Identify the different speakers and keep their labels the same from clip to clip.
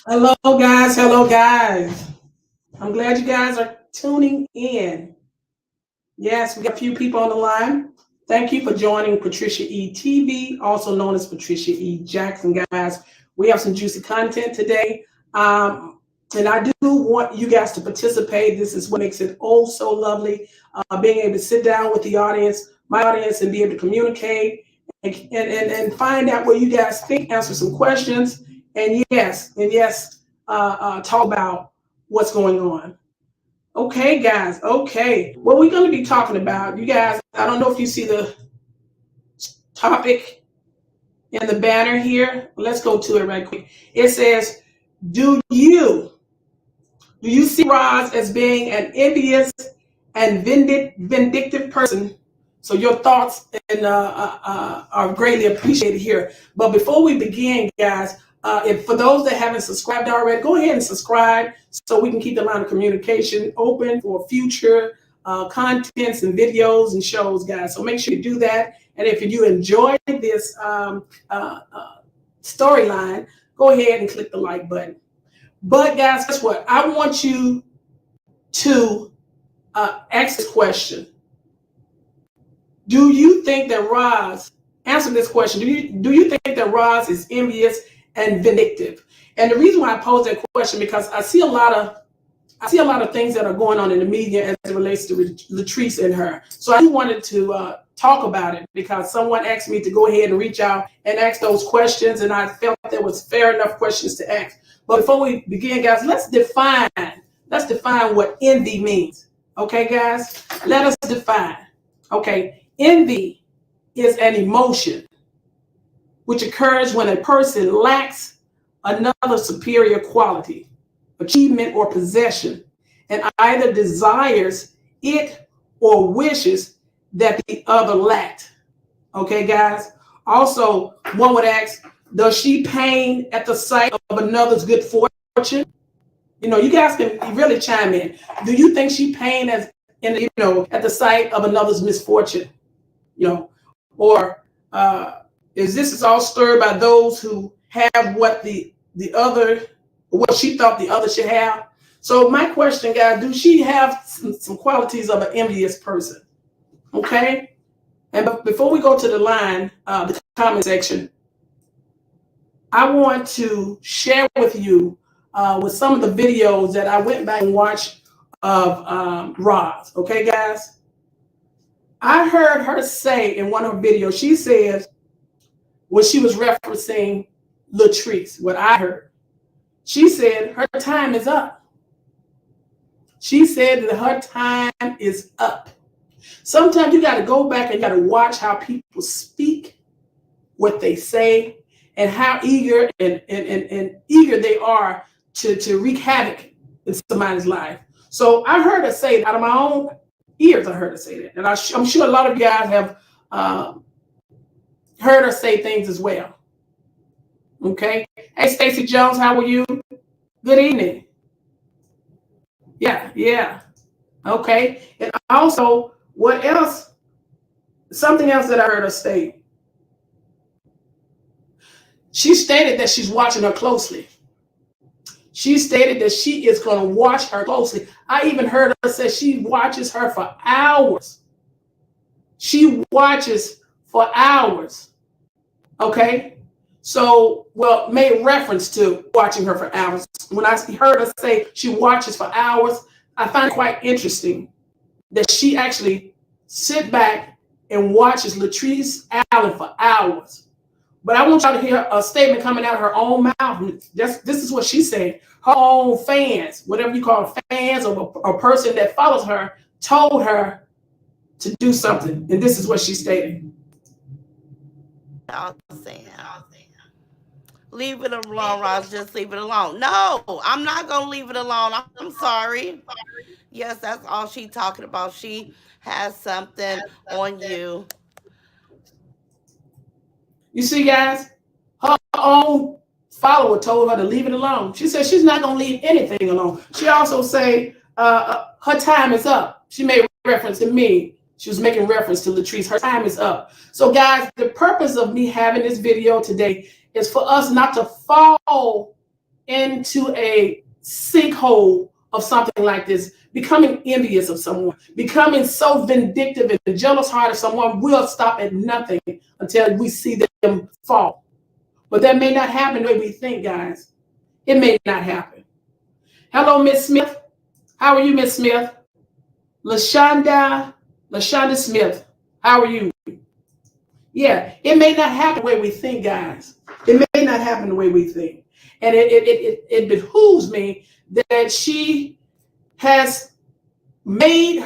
Speaker 1: Hello, guys. Hello, guys. I'm glad you guys are tuning in. Yes, we got a few people on the line. Thank you for joining PatriciaE-TV, also known as Patricia E. Jackson, guys. We have some juicy content today. And I do want you guys to participate. This is what makes it oh so lovely. Being able to sit down with the audience, my audience, and be able to communicate and find out what you guys think, answer some questions, and talk about what's going on. Okay, guys. Okay. What we're going to be talking about, you guys, I don't know if you see the topic in the banner here. Let's go to it right quick. It says, do you see Ros as being an envious and vindictive person? So your thoughts are greatly appreciated here. But before we begin, guys, if for those that haven't subscribed already, go ahead and subscribe so we can keep the line of communication open for future contents and videos and shows, guys. So make sure you do that. And if you enjoyed this storyline, go ahead and click the like button. But guys, guess what? I want you to ask this question. Do you think that Ros, answer this question, do you think that Ros is envious and vindictive? And the reason why I pose that question, because I see a lot of things that are going on in the media as it relates to Latrice and her. So I wanted to talk about it because someone asked me to go ahead and reach out and ask those questions, and I felt there was fair enough questions to ask. But before we begin, guys, let's define what envy means. Okay, guys, let us define. Okay. Envy is an emotion which occurs when a person lacks another superior quality, achievement, or possession, and either desires it or wishes that the other lacked. Okay, guys? Also, one would ask, does she pain at the sight of another's good fortune? You know, you guys can really chime in. Do you think she pain at the sight of another's misfortune? You know, or is this all stirred by those who have what what she thought the other should have? So my question, guys, do she have some qualities of an envious person? Okay. And before we go to the line, the comment section, I want to share with you with some of the videos that I went back and watched of Ros. Okay, guys. I heard her say in one of her videos, she says, when she was referencing Latrice, what I heard, she said her time is up. She said that her time is up. Sometimes you got to go back and you got to watch how people speak, what they say, and how eager and eager they are to wreak havoc in somebody's life. So I heard her say, out of my own ears, I heard her say that. And I'm sure a lot of you guys have heard her say things as well. Okay. Hey, Stacey Jones, how are you? Good evening. Yeah. Okay. And also, what else? Something else that I heard her state. She stated that she's watching her closely. She stated that she is going to watch her closely. I even heard her say she watches her for hours. She watches for hours. Okay? So, well, made reference to watching her for hours. When I heard her say she watches for hours, I find it quite interesting that she actually sit back and watches Latrice Allen for hours. But I want y'all to hear a statement coming out of her own mouth. This is what she said. Her own fans, whatever you call fans, or a person that follows her, told her to do something. And this is what she stated.
Speaker 2: Y'all saying, leave it alone, Ros. Just leave it alone. No, I'm not gonna leave it alone. I'm sorry. Yes, that's all she talking about. She has something on you.
Speaker 1: You see, guys, her own follower told her to leave it alone. She said she's not going to leave anything alone. She also say her time is up. She made reference to me. She was making reference to Latrice. Her time is up. So, guys, the purpose of me having this video today is for us not to fall into a sinkhole of something like this, becoming envious of someone, becoming so vindictive and jealous heart of someone. Will stop at nothing until we see them fall. But that may not happen the way we think, guys. It may not happen. Hello, Miss Smith. How are you, Miss Smith? Lashonda Smith. How are you? Yeah, it may not happen the way we think, guys. It may not happen the way we think. And it behooves me that she has made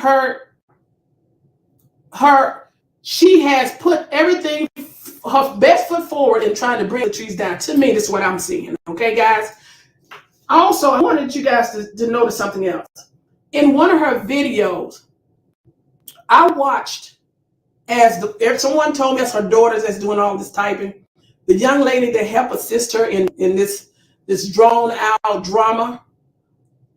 Speaker 1: she has put everything, her best foot forward in trying to bring Latrice down. To me, this is what I'm seeing. Okay, guys? Also, I wanted you guys to notice something else. In one of her videos, I watched if someone told me it's her daughters that's doing all this typing, the young lady that helped assist her in this drawn out drama,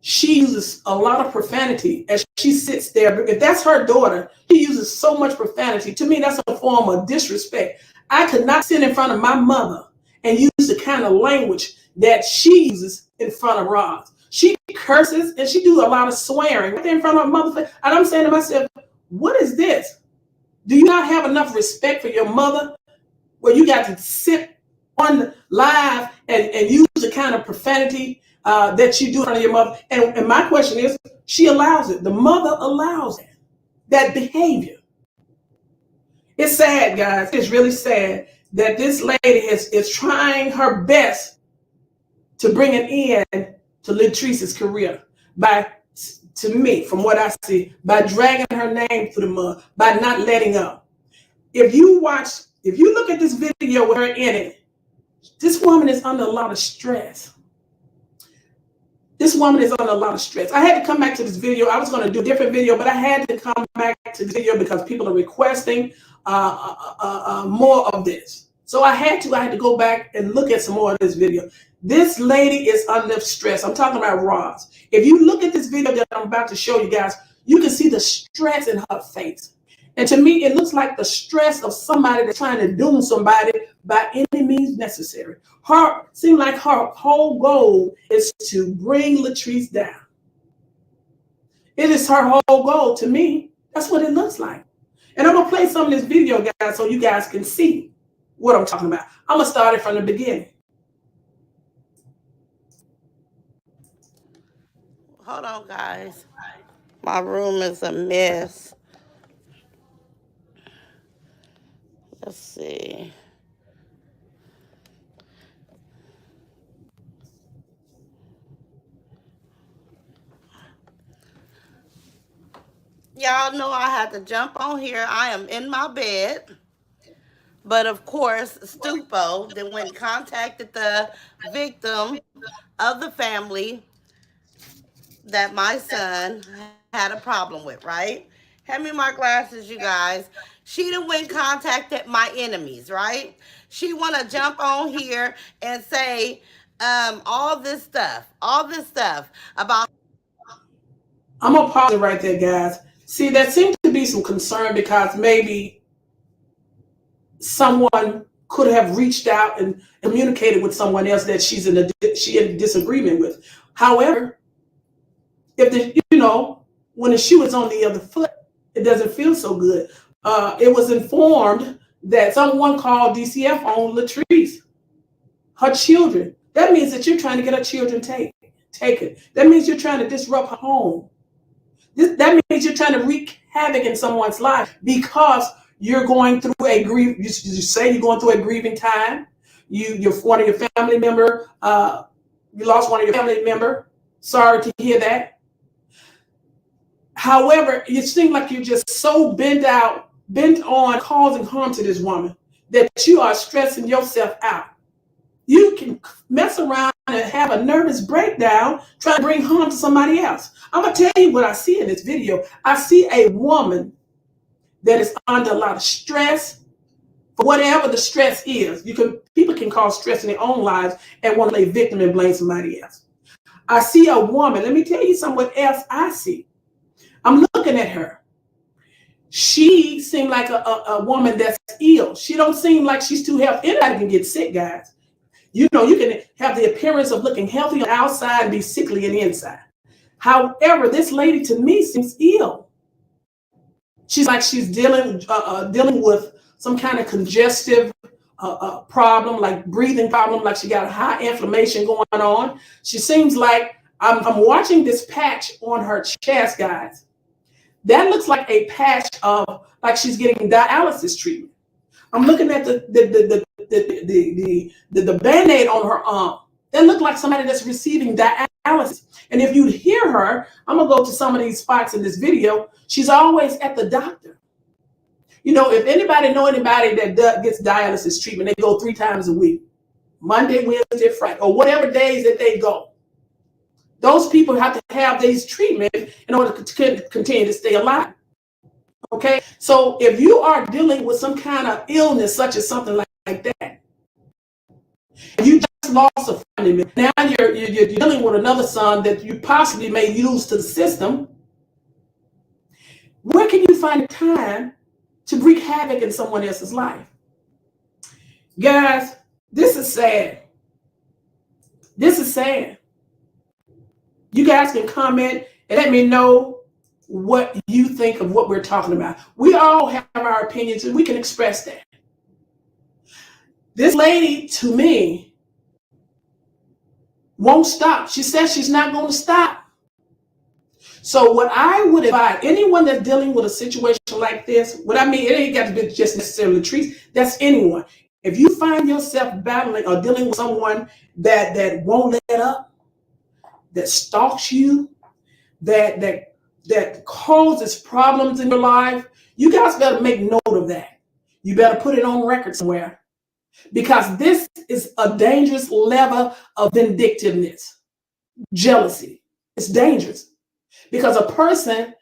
Speaker 1: she uses a lot of profanity as she sits there. If that's her daughter, she uses so much profanity. To me, that's a form of disrespect. I could not sit in front of my mother and use the kind of language that she uses in front of Ros. She curses and she do a lot of swearing right there in front of her mother. And I'm saying to myself, what is this? Do you not have enough respect for your mother where you got to sit on live and use the kind of profanity that you do in front of your mother? And my question is, she allows it. The mother allows it, that behavior. It's sad, guys. It's really sad that this lady is trying her best to bring an end to Latrice's career by, to me, from what I see, by dragging her name through the mud, by not letting up. If you look at this video with her in it, this woman is under a lot of stress. This woman is under a lot of stress. I had to come back to this video. I was going to do a different video, but I had to come back to the video because people are requesting more of this. So I had to go back and look at some more of this video. This lady is under stress. I'm talking about Ros. If you look at this video that I'm about to show you guys, you can see the stress in her face. And to me, it looks like the stress of somebody that's trying to doom somebody by any means necessary. Seems like her whole goal is to bring Latrice down. It is her whole goal. To me, that's what it looks like. And I'm going to play some of this video, guys, so you guys can see what I'm talking about. I'm going to start it from the beginning.
Speaker 2: Hold on, guys. My room is a mess. Let's see. Y'all know I had to jump on here. I am in my bed. But of course, Stupo then went and contacted the victim of the family that my son had a problem with, right? Hand me my glasses, you guys. She done went and contacted my enemies, right? She want to jump on here and say all this stuff about.
Speaker 1: I'm going to pause it right there, guys. See, there seems to be some concern because maybe someone could have reached out and communicated with someone else that she in disagreement with. However, if when the shoe is on the other foot, it doesn't feel so good. It was informed that someone called DCF on Latrice, her children. That means that you're trying to get her children taken. That means you're trying to disrupt her home. That means you're trying to wreak havoc in someone's life because you're going through a grief. You say you're going through a grieving time. One of your family member. You lost one of your family member. Sorry to hear that. However, it seems like you're just so bent on causing harm to this woman that you are stressing yourself out. You can mess around and have a nervous breakdown trying to bring harm to somebody else. I'm going to tell you what I see in this video. I see a woman that is under a lot of stress, for whatever the stress is. People can cause stress in their own lives and want to play victim and blame somebody else. I see a woman. Let me tell you something else I see. I'm looking at her. She seemed like a woman that's ill. She don't seem like she's too healthy. Anybody can get sick, guys. You can have the appearance of looking healthy on the outside and be sickly on the inside. However, this lady to me seems ill. She's like she's dealing with some kind of congestive problem, like breathing problem, like she got a high inflammation going on. She seems like I'm watching this patch on her chest, guys. That looks like a patch of like she's getting dialysis treatment. I'm looking at the Band-Aid on her arm. That looked like somebody that's receiving dialysis. And if you hear her, I'm gonna go to some of these spots in this video. She's always at the doctor. If anybody that gets dialysis treatment, they go 3 times a week, Monday, Wednesday, Friday, or whatever days that they go. Those people have to have these treatments in order to continue to stay alive. Okay, so if you are dealing with some kind of illness, such as something like that, you just lost a family member. Now you're dealing with another son that you possibly may lose to the system. Where can you find time to wreak havoc in someone else's life? Guys, this is sad. This is sad. You guys can comment and let me know what you think of what we're talking about. We all have our opinions and we can express that. This lady, to me, won't stop. She says she's not going to stop. So what I would advise anyone that's dealing with a situation like this, what I mean, it ain't got to be just necessarily Latrice, that's anyone. If you find yourself battling or dealing with someone that won't let up, that stalks you, that causes problems in your life, you guys better make note of that. You better put it on record somewhere, because this is a dangerous level of vindictiveness, jealousy. It's dangerous because a person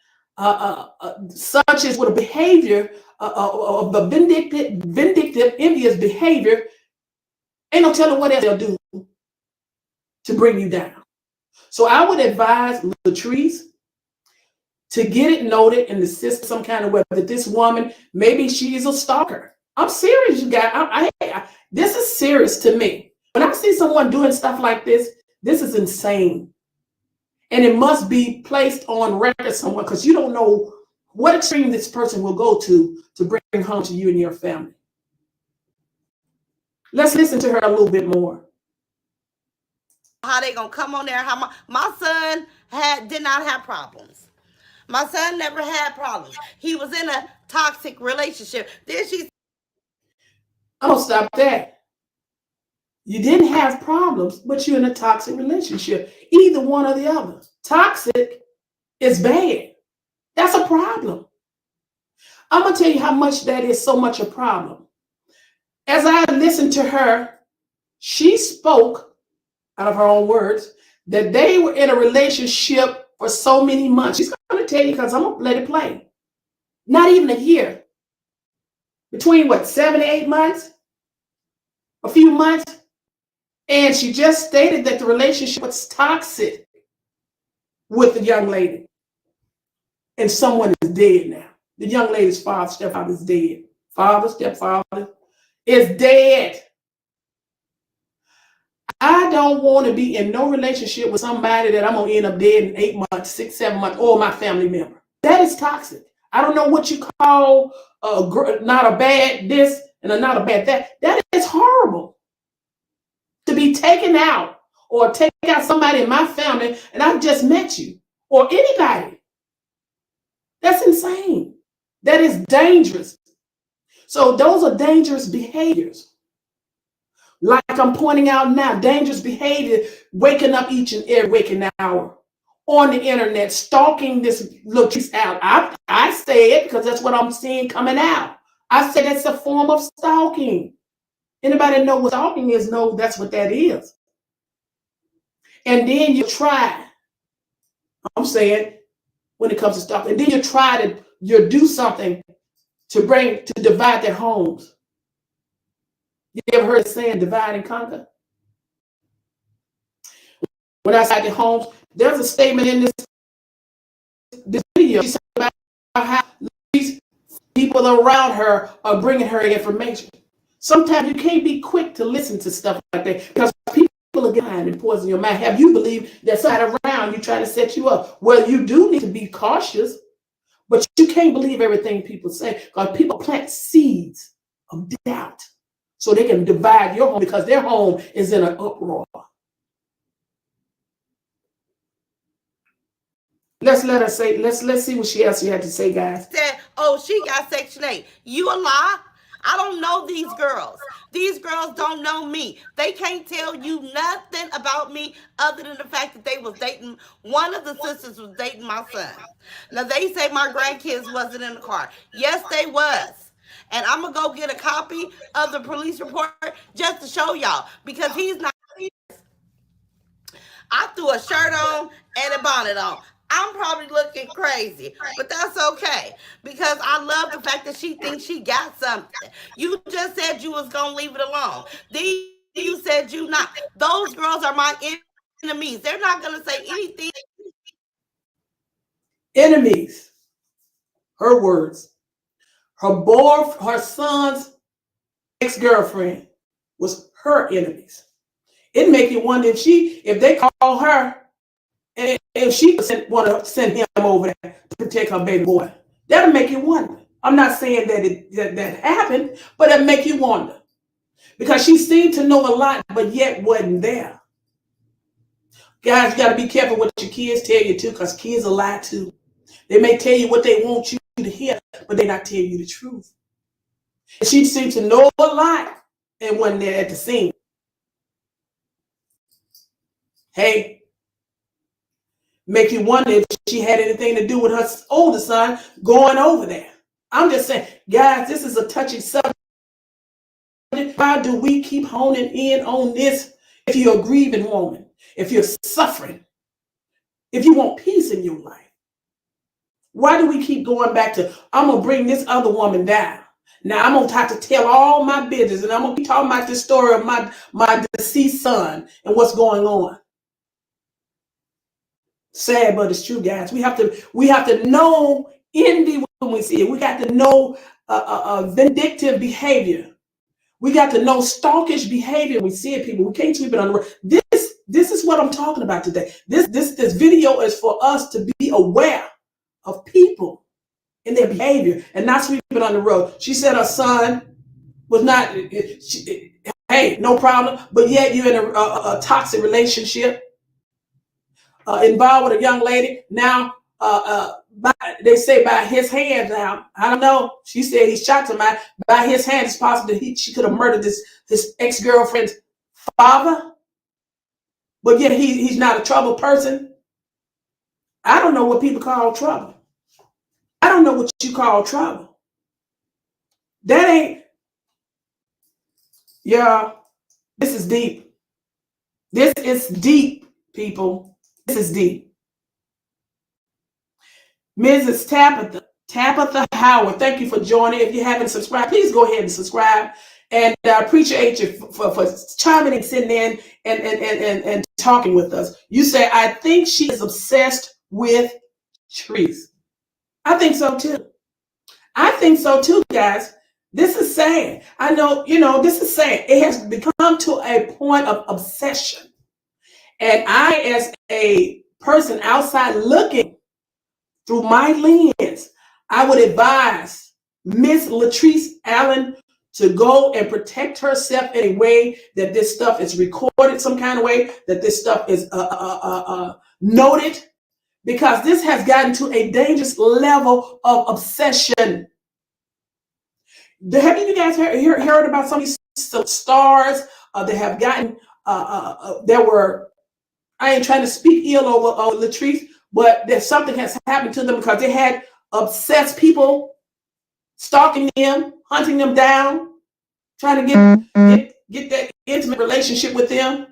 Speaker 1: such as with a behavior of the vindictive, envious behavior, ain't no telling what else they'll do to bring you down. So I would advise Latrice to get it noted in the system some kind of way that this woman, maybe she is a stalker. I'm serious, you guys. This is serious to me. When I see someone doing stuff like this is insane. And it must be placed on record somewhere, because you don't know what extreme this person will go to bring harm to you and your family. Let's listen to her a little bit more.
Speaker 2: How they gonna come on there? How my son did not have problems. My son never had problems. He was in a toxic relationship. Then
Speaker 1: I'm gonna stop that. You didn't have problems, but you're in a toxic relationship. Either one or the other. Toxic is bad. That's a problem. I'm gonna tell you how much that is so much a problem. As I listened to her, she spoke out of her own words that they were in a relationship for so many months. She's going to tell you, because I'm going to let it play. Not even a year. Between what, 7 to 8 months? A few months? And she just stated that the relationship was toxic with the young lady. And someone is dead now. The young lady's stepfather is dead. Stepfather is dead. I don't want to be in no relationship with somebody that I'm going to end up dead in 8 months, 6, 7 months, or my family member. That is toxic. I don't know what you call not a bad this and a not a bad that. That is horrible. To be taken out or take out somebody in my family and I've just met you, or anybody. That's insane. That is dangerous. So those are dangerous behaviors. Like I'm pointing out now, dangerous behavior, waking up each and every waking hour on the internet, stalking this little piece out. I say it because that's what I'm seeing coming out. I say that's a form of stalking. Anybody know what stalking is? No, that's what that is. And then you try, I'm saying, when it comes to stalking, and then you do something to divide their homes. You ever heard the saying divide and conquer? When I say the homes, there's a statement in this video. She said about how these people around her are bringing her information. Sometimes you can't be quick to listen to stuff like that because people are behind and poison your mind. Have you believed that somebody around you trying to set you up? Well, you do need to be cautious, but you can't believe everything people say because people plant seeds of doubt so they can divide your home because their home is in an uproar. Let's let her say. Let's see what she else she had to say, guys.
Speaker 2: Said, oh, she got Section 8. You a lie? I don't know these girls. These girls don't know me. They can't tell you nothing about me other than the fact that they was dating. One of the sisters was dating my son. Now they say my grandkids wasn't in the car. Yes, they was. And I'm gonna go get a copy of the police report just to show y'all because he's not. I threw a shirt on and a bonnet on. I'm probably looking crazy, but that's okay because I love the fact that she thinks she got something. You just said you was gonna leave it alone. Then you said you not. Those girls are my enemies. They're not gonna say anything.
Speaker 1: Enemies. Her words. Her son's ex-girlfriend was her enemies. It make you wonder if they call her and if she want to send him over there to protect her baby boy. That'll make you wonder. I'm not saying that that happened, but it'll make you wonder. Because she seemed to know a lot, but yet wasn't there. Guys, you got to be careful what your kids tell you too, because kids will lie too. They may tell you what they want you to hear, but they not tell you the truth. And she seemed to know a lot and wasn't there at the scene. Hey, make you wonder if she had anything to do with her older son going over there. I'm just saying, guys, this is a touchy subject. Why do we keep honing in on this? If you're a grieving woman, if you're suffering, if you want peace in your life, why do we keep going back to, I'm going to bring this other woman down? Now I'm going to have to tell all my business and I'm going to be talking about the story of my deceased son and what's going on. Sad, but it's true, guys. We have to know envy when we see it. We got to know vindictive behavior. We got to know stalkish behavior when we see it, people. We can't sweep it on the road. This is what I'm talking about today. This video is for us to be aware of people and their behavior and not sweep it on the road. She said her son was not, hey, no problem, but yet you're in a toxic relationship. Involved with a young lady. Now, they say by his hands now. I don't know. She said he shot somebody. By his hands, it's possible that she could have murdered his ex-girlfriend's father. But yet he's not a troubled person. I don't know what people call trouble. I don't know what you call trouble. That ain't, yeah, this is deep. This is deep, people. This is deep. Mrs. Tabitha Howard, thank you for joining. If you haven't subscribed, please go ahead and subscribe. And I appreciate you for chiming and sitting in and talking with us. You say, I think she is obsessed with trees. I think so too. I think so too, guys. This is sad. I know, this is sad. It has become to a point of obsession. And I, as a person outside looking through my lens, I would advise Miss Latrice Allen to go and protect herself in a way that this stuff is recorded some kind of way, that this stuff is noted, because this has gotten to a dangerous level of obsession. Have you guys heard about some of these stars that have gotten, there were, I ain't trying to speak ill over Latrice, but that something has happened to them because they had obsessed people stalking them, hunting them down, trying to get that intimate relationship with them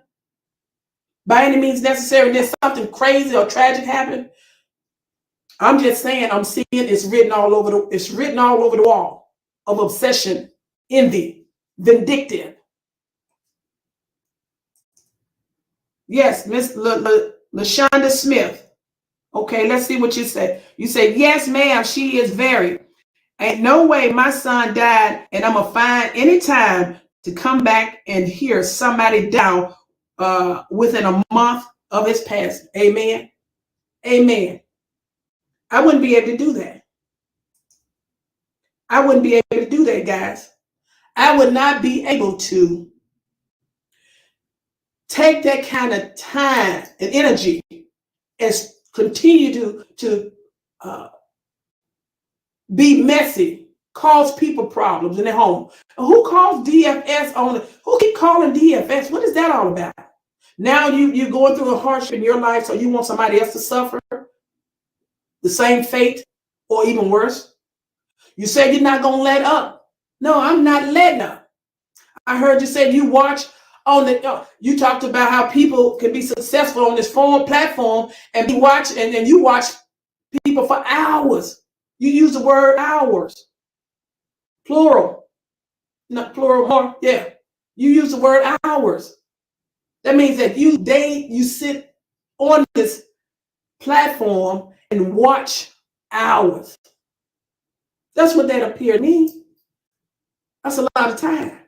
Speaker 1: by any means necessary. And then something crazy or tragic happened. I'm just saying, I'm seeing it's written all over the wall of obsession, envy, vindictive. Yes, Miss Lashonda Smith. Okay, let's see what you say. You say, yes, ma'am, she is very. Ain't no way my son died and I'm going to find any time to come back and hear somebody down within a month of his passing. Amen. Amen. I wouldn't be able to do that. I wouldn't be able to do that, guys. I would not be able to take that kind of time and energy and continue to be messy, cause people problems in their home. Who calls DFS on it? Who keep calling DFS? What is that all about? Now you're going through a hardship in your life, so you want somebody else to suffer the same fate or even worse. You say you're not going to let up. No, I'm not letting up. I heard you say you watch on the, you talked about how people can be successful on this platform and you watch people for hours. You use the word hours. Plural. Not plural more. Yeah. You use the word hours. That means that you sit on this platform and watch hours. That's what that appeared to me. That's a lot of time.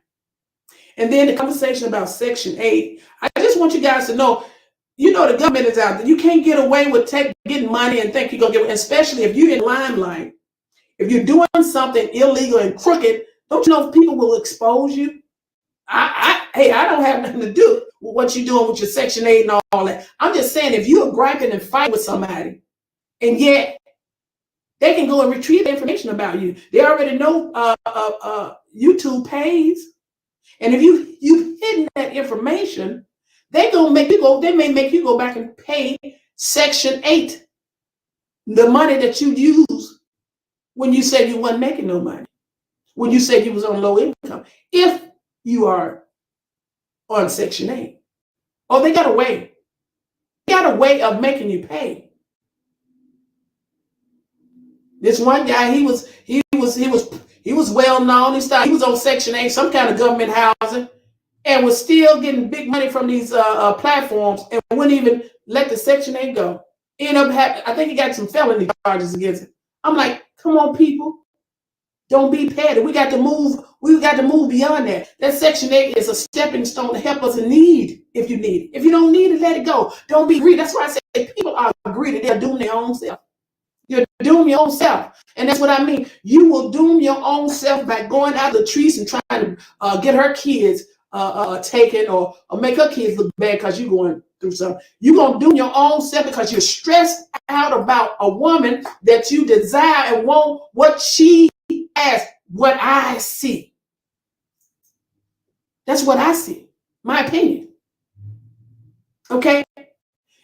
Speaker 1: And then the conversation about Section 8. I just want you guys to know, the government is out there. You can't get away with getting money and think you're going to get, especially if you're in limelight. If you're doing something illegal and crooked, don't you know people will expose you? Hey, I don't have nothing to do with what you're doing with your Section 8 and all that. I'm just saying, if you're griping and fighting with somebody, and yet they can go and retrieve information about you. They already know YouTube pays. And if you've hidden that information, they may make you go back and pay Section 8, the money that you use when you said you wasn't making no money, when you said you was on low income, if you are on Section 8. Oh, they got a way. They got a way of making you pay. This one guy, he was well known. He was on Section 8, some kind of government housing, and was still getting big money from these platforms and wouldn't even let the Section 8 go. I think he got some felony charges against him. I'm like, come on, people. Don't be petty. We got to move. We got to move beyond that. That Section 8 is a stepping stone to help us in need if you need it. If you don't need it, let it go. Don't be greedy. That's why I say people are greedy. They're doing their own self. You're dooming your own self. And that's what I mean. You will doom your own self by going out of the trees and trying to get her kids taken or make her kids look bad because you're going through something. You're going to doom your own self because you're stressed out about a woman that you desire and want what she has, what I see. That's what I see. My opinion. Okay?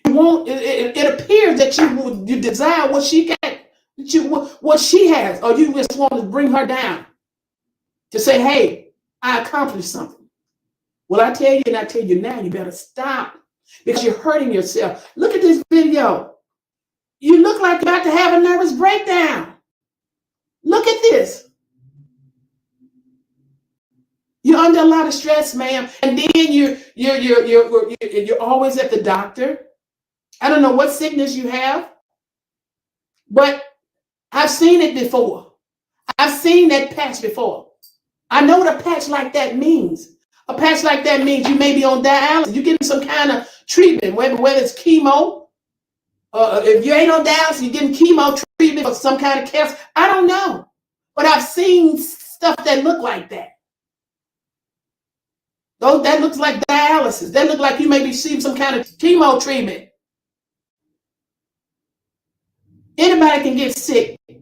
Speaker 1: It appears that you desire what she got, what she has, or you just want to bring her down to say, hey, I accomplished something. Well, I tell you, and I tell you now, you better stop because you're hurting yourself. Look at this video. You look like you're about to have a nervous breakdown. Look at this. You're under a lot of stress, ma'am, and then you're always at the doctor. I don't know what sickness you have, but I've seen it before. I've seen that patch before. I know what a patch like that means. A patch like that means you may be on dialysis. You're getting some kind of treatment, whether it's chemo. If you ain't on dialysis, you're getting chemo treatment for some kind of cancer. I don't know. But I've seen stuff that look like that. That looks like dialysis. That looks like you may be receiving some kind of chemo treatment. Anybody can get sick. I'm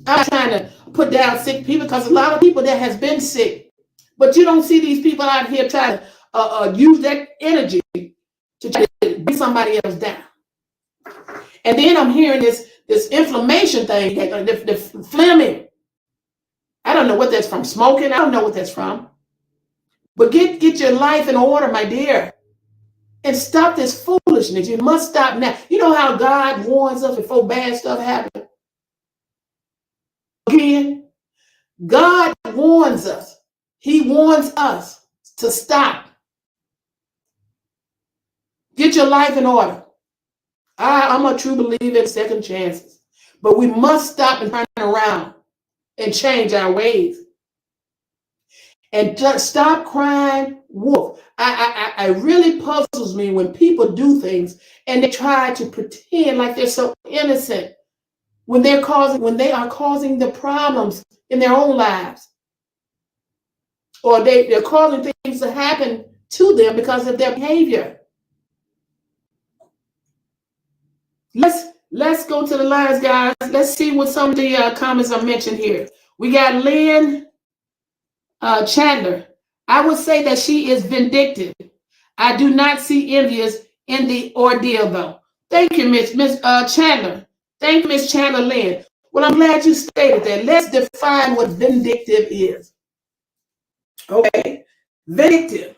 Speaker 1: not trying to put down sick people because a lot of people that has been sick, but you don't see these people out here trying to use that energy to try to bring somebody else down. And then I'm hearing this inflammation thing, the phlegming. I don't know what that's from. Smoking, I don't know what that's from. But get your life in order, my dear. And stop this foolishness. You must stop now. You know how God warns us before bad stuff happens? Again, God warns us. He warns us to stop. Get your life in order. I'm a true believer in second chances. But we must stop and turn around and change our ways. And stop crying wolf. I really puzzles me when people do things and they try to pretend like they're so innocent when they are causing the problems in their own lives, or they're causing things to happen to them because of their behavior. Let's go to the lines, guys. Let's see what some of the comments are mentioned here. We got Lynn Chandler. I would say that she is vindictive. I do not see envious in the ordeal, though. Thank you, Miss Chandler. Thank you, Miss Chandler Lynn. Well, I'm glad you stated that. Let's define what vindictive is. Okay, vindictive.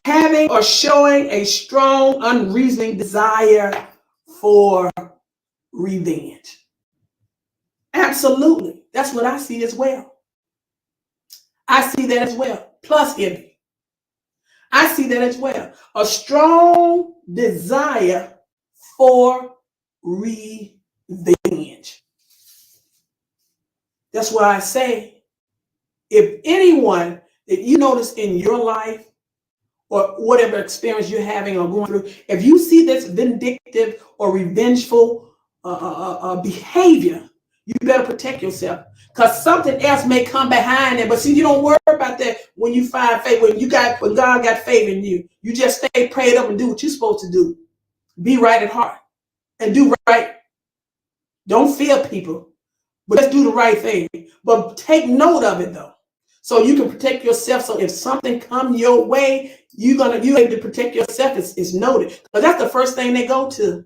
Speaker 1: Having or showing a strong, unreasoning desire for revenge. Absolutely. That's what I see as well. I see that as well. Plus envy. I see that as well. A strong desire for revenge. That's why I say, if anyone that you notice in your life or whatever experience you're having or going through, if you see this vindictive or revengeful behavior, you better protect yourself, because something else may come behind it. But see, you don't worry about that when you find favor. When God got favor in you, you just stay prayed up and do what you're supposed to do. Be right at heart and do right. Don't fear people, but just do the right thing. But take note of it though, so you can protect yourself. So if something comes your way, you're able to protect yourself. It's noted, because that's the first thing they go to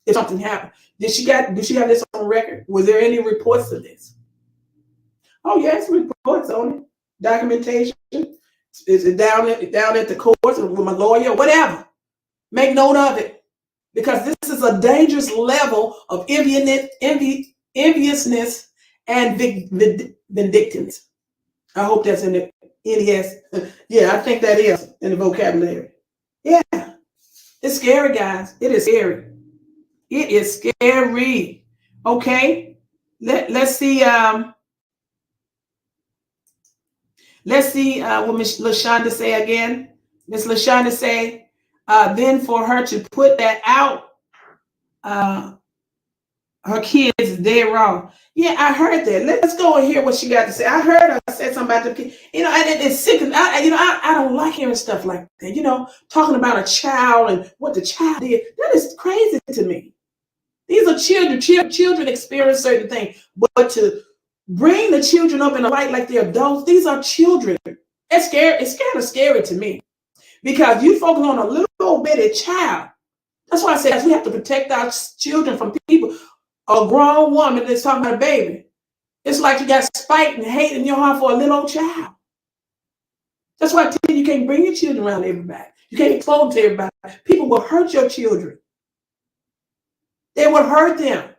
Speaker 1: if something happens. Did she have this on record? Was there any reports of this? Oh yes, reports on it. Documentation. Is it down at the courts with my lawyer? Whatever. Make note of it, because this is a dangerous level of enviousness and vindictiveness. I hope that's in the NES. Yeah, I think that is in the vocabulary. Yeah, it's scary, guys. It is scary. It is scary. Okay, let's see. Let's see what Miss Lashonda say again. Miss Lashonda say, then for her to put that out, her kids is dead wrong. Yeah, I heard that. Let's go and hear what she got to say. I heard her say something about the kids. You know, and it's sick. I don't like hearing stuff like that. You know, talking about a child and what the child did. That is crazy to me. These are children. Children experience certain things, but to bring the children up in the light like they're adults, these are children. It's scary. It's kind of scary to me, because you focus on a little old bitty child. That's why I say we have to protect our children from people. A grown woman that's talking about a baby. It's like you got spite and hate in your heart for a little old child. That's why I tell you can't bring your children around everybody. You can't expose them to everybody. People will hurt your children. They will hurt them.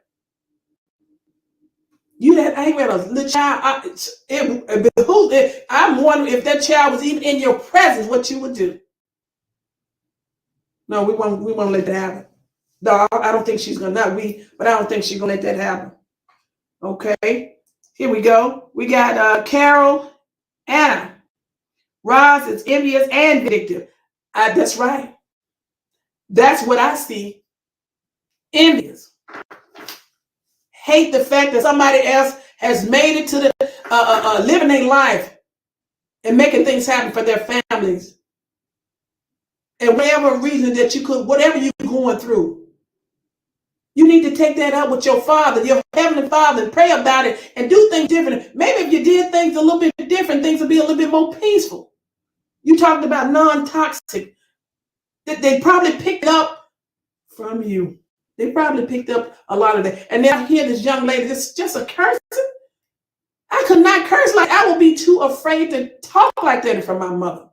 Speaker 1: You that angry at a little child, I'm wondering if that child was even in your presence, what you would do. No, we won't let that happen. No, I don't think she's gonna but I don't think she's gonna let that happen. Okay, here we go. We got Carol, Anna. Ros is envious and vindictive. That's right. That's what I see. Envious. Hate the fact that somebody else has made it to the living their life and making things happen for their families. And whatever reason that whatever you're going through, You need to take that up with your Father, your Heavenly Father, and pray about it and do things different. Maybe if you did things a little bit different, things would be a little bit more peaceful. You talked about non-toxic. They probably picked up from you. They probably picked up a lot of that. And then I hear this young lady, this is just a curse. I could not curse like I would be too afraid to talk like that in front of my mother.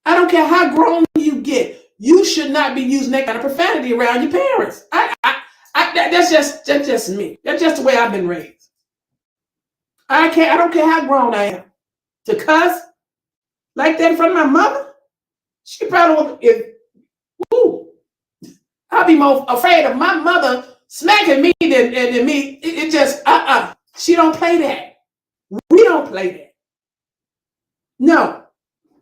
Speaker 1: I don't care how grown you get. You should not be using that kind of profanity around your parents. That's just me. That's just the way I've been raised. I don't care how grown I am. To cuss like that in front of my mother, she probably would. I'll be more afraid of my mother smacking me than me. It just She don't play that. We don't play that. No.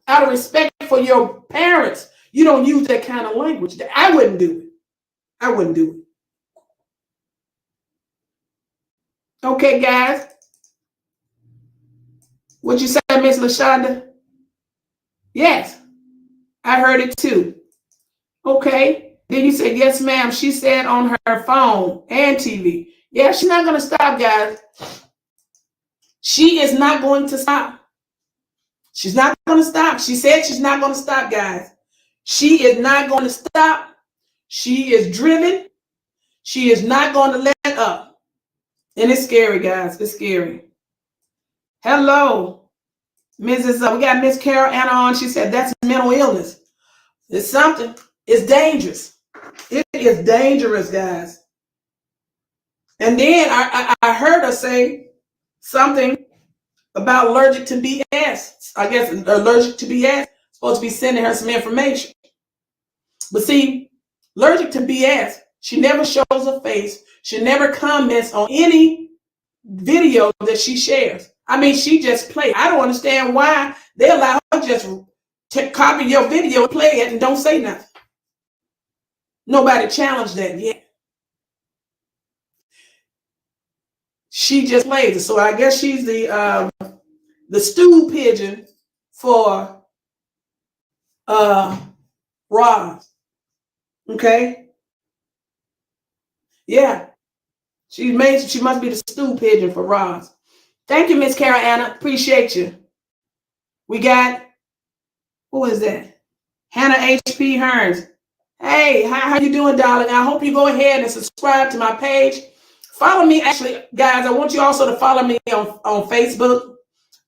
Speaker 1: Out of respect for your parents, you don't use that kind of language. I wouldn't do it. I wouldn't do it. Okay, guys. What you say, Miss Lashonda? Yes, I heard it too. Okay. Then you said, yes, ma'am. She said on her phone and TV. Yeah, she's not going to stop, guys. She is not going to stop. She's not going to stop. She said she's not going to stop, guys. She is not going to stop. She is driven. She is not going to let up. And it's scary, guys. It's scary. Hello, Mrs. We got Miss Carol Anna on. She said that's mental illness. It's something. It's dangerous. It is dangerous, guys. And then I heard her say something about allergic to BS. I guess allergic to BS. Supposed to be sending her some information. But see, allergic to BS, she never shows her face. She never comments on any video that she shares. I mean, she just plays. I don't understand why they allow her just to copy your video, play it, and don't say nothing. Nobody challenged that yet. She just plays it. So I guess she's the stool pigeon for Ros. Okay? Yeah. She must be the stool pigeon for Ros. Thank you, Miss Carol Anna. Appreciate you. We got, who is that? Hannah H.P. Hearns. Hey, how you doing, darling? I hope you go ahead and subscribe to my page. Follow me. Actually, guys, I want you also to follow me on Facebook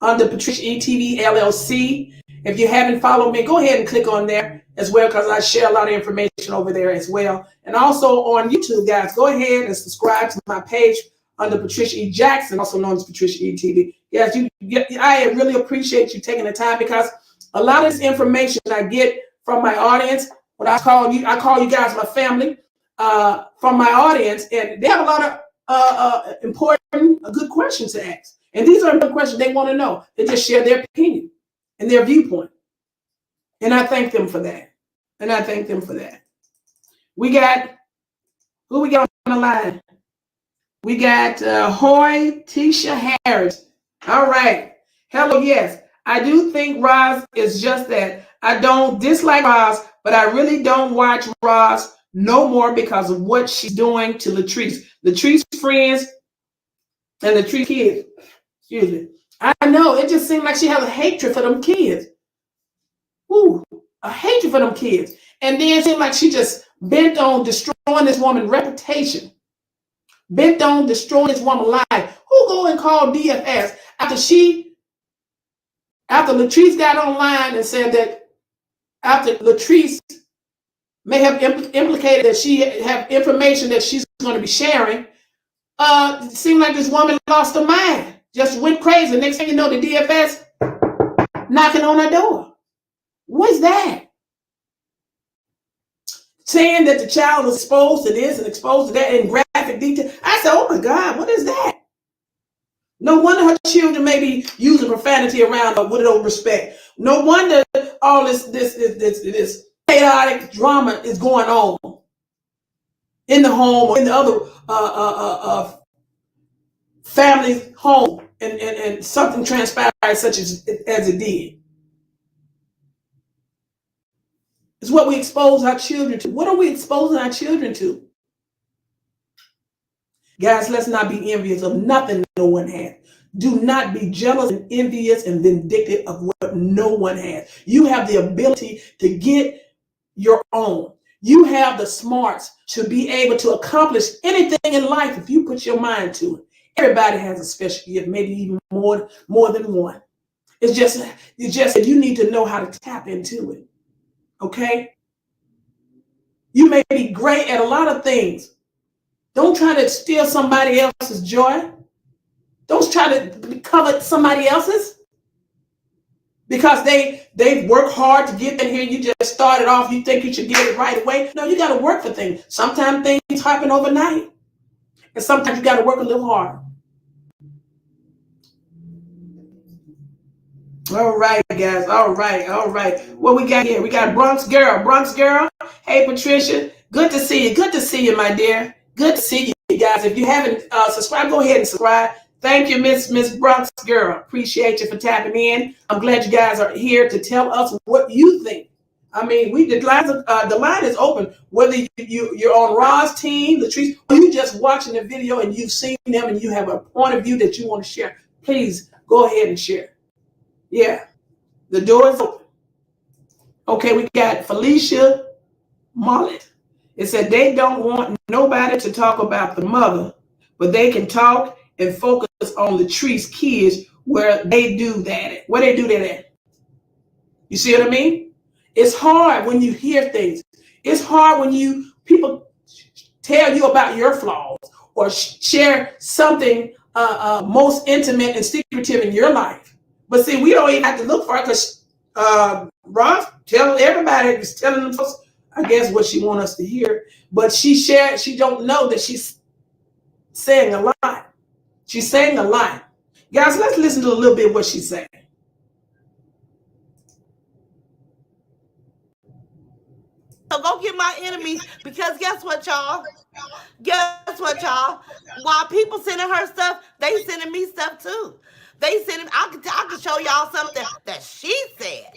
Speaker 1: under PatriciaE-TV LLC. If you haven't followed me, go ahead and click on there as well, because I share a lot of information over there as well. And also on YouTube, guys, go ahead and subscribe to my page under Patricia E. Jackson, also known as PatriciaE-TV. Yes, I really appreciate you taking the time, because a lot of this information I get from my audience. When I call you guys my family, from my audience, and they have a lot of important, good questions to ask. And these are important questions they want to know. They just share their opinion and their viewpoint. And I thank them for that. And I thank them for that. We got, who we got on the line? We got Hoy Tisha Harris. All right. Hello, yes. I do think Ros is just that. I don't dislike Ros, but I really don't watch Ros no more because of what she's doing to Latrice. Latrice's friends and Latrice kids. Excuse me. I know, it just seems like she has a hatred for them kids. Ooh, a hatred for them kids. And then it seems like she just bent on destroying this woman's reputation. Bent on destroying this woman's life. Who go and call DFS after Latrice got online and said that after Latrice may have implicated that she have information that she's going to be sharing, it seemed like this woman lost her mind, just went crazy. Next thing you know, the DFS knocking on her door. What's that? Saying that the child was exposed to this and exposed to that in graphic detail. I said, oh my God, what is that? No wonder her children may be using profanity around her with no respect. No wonder all this chaotic drama is going on in the home or in the other family's home, and something transpired such as it did. It's what we expose our children to. What are we exposing our children to? Guys, let's not be envious of nothing no one has. Do not be jealous and envious and vindictive of what no one has. You have the ability to get your own. You have the smarts to be able to accomplish anything in life if you put your mind to it. Everybody has a special gift, maybe even more than one. It's just that you need to know how to tap into it. Okay? You may be great at a lot of things. Don't try to steal somebody else's joy. Don't try to cover somebody else's because they work hard to get in here. You just started off. You think you should get it right away. No, you got to work for things. Sometimes things happen overnight, and sometimes you got to work a little harder. All right, guys. All right. What we got here? We got Bronx Girl. Bronx Girl. Hey, Patricia. Good to see you. Good to see you, my dear. Good to see you, guys. If you haven't subscribed, go ahead and subscribe. Thank you, Miss Bronx Girl. Appreciate you for tapping in. I'm glad you guys are here to tell us what you think. I mean, the line is open. Whether you're on Ros' team, Latrice, or you just watching the video and you've seen them and you have a point of view that you want to share, please go ahead and share. Yeah, the door is open. Okay, we got Felicia Mullet. It said they don't want nobody to talk about the mother, but they can talk and focus on Latrice's kids where they do that. Where they do that at. You see what I mean? It's hard when you hear things. It's hard when people tell you about your flaws or share something most intimate and secretive in your life. But see, we don't even have to look for it because Ros tell everybody is telling them, I guess, what she wants us to hear. But she don't know that she's saying a lot. She's saying a lot. Guys, let's listen to a little bit of what she's saying.
Speaker 2: So go get my enemies because guess what, y'all? Guess what, y'all? While people sending her stuff, they sending me stuff too. They sending. I can show y'all something that she said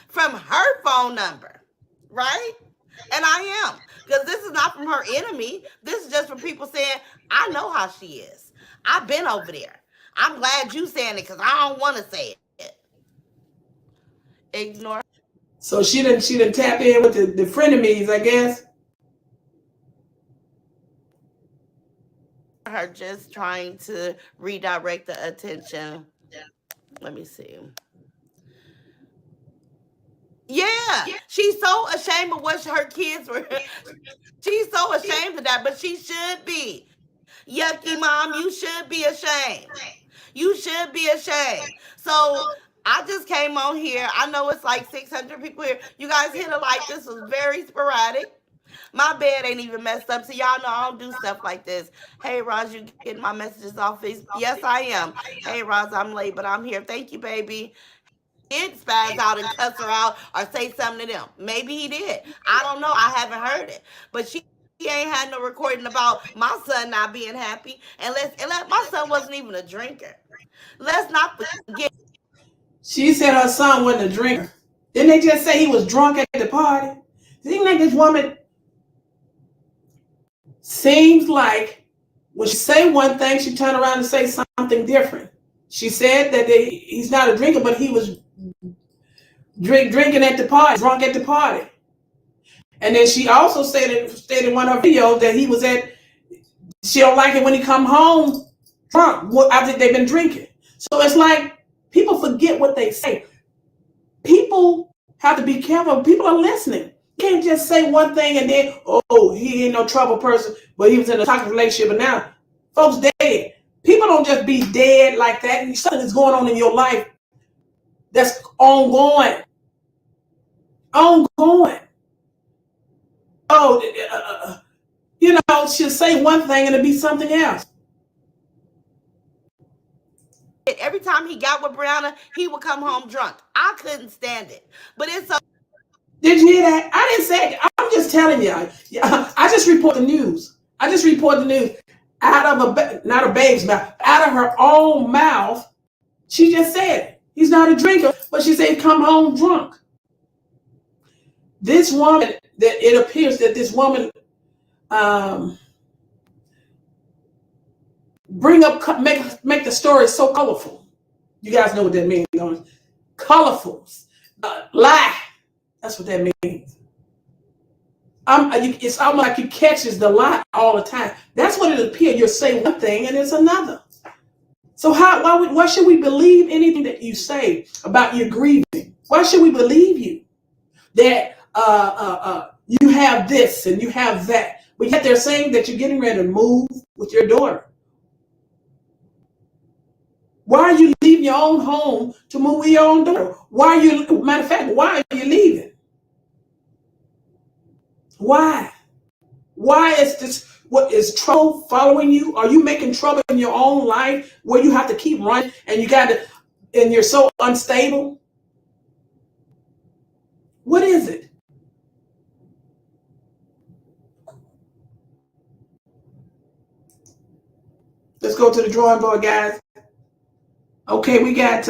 Speaker 2: from her phone number, right? And I am because this is not from her enemy. This is just from people saying, I know how she is. I've been over there. I'm glad you saying it because I don't want to say it. Ignore.
Speaker 1: So she didn't tap in with the frenemies, I guess.
Speaker 2: Her just trying to redirect the attention. Let me see. Yeah, she's so ashamed of what her kids were. She's so ashamed of that, but she should be. Yucky mom, you should be ashamed. You should be ashamed. So I just came on here. I know it's like 600 people here. You guys hit a like. This was very sporadic. My bed ain't even messed up, so y'all know I don't do stuff like this. Hey, Ros, you getting my messages off Facebook? Yes, I am. Hey, Ros, I'm late, but I'm here. Thank you, baby. Did spaz out and cuss her out or say something to them. Maybe he did. I don't know. I haven't heard it. But she ain't had no recording about my son not being happy. And my son wasn't even a drinker. Let's not forget.
Speaker 1: She said her son wasn't a drinker. Didn't they just say he was drunk at the party? Seems like this woman seems like when she say one thing, she turn around and say something different. She said that he's not a drinker, but he was drinking at the party, drunk at the party. And then she also stated in one of her videos that she don't like it when he come home drunk after they've been drinking. So it's like people forget what they say. People have to be careful. People are listening. You can't just say one thing and then, oh, he ain't no trouble person, but he was in a toxic relationship and now folks dead. People don't just be dead like that. Something is going on in your life that's ongoing. Ongoing. Oh, she'll say one thing and it'll be something else.
Speaker 2: Every time he got with Brianna, he would come home drunk. I couldn't stand it. But it's so.
Speaker 1: Did you hear that? I didn't say it. I'm just telling you. I just report the news. Out of not a babe's mouth, out of her own mouth. She just said he's not a drinker, but she said come home drunk. This woman, that it appears that this woman bring up, make the story so colorful. You guys know what that means, don't you? Colorful. Lie. That's what that means. It's almost like you catches the lie all the time. That's what it appears. You're saying one thing and it's another. So why should we believe anything that you say about your grieving? Why should we believe you that you have this and you have that, but yet they're saying that you're getting ready to move with your daughter? Why are you leaving your own home to move with your own daughter? Matter of fact, why are you leaving? Why? Why is this? What is trouble following you? Are you making trouble in your own life where you have to keep running and you're so unstable? What is it? Let's go to the drawing board, guys. Okay, we got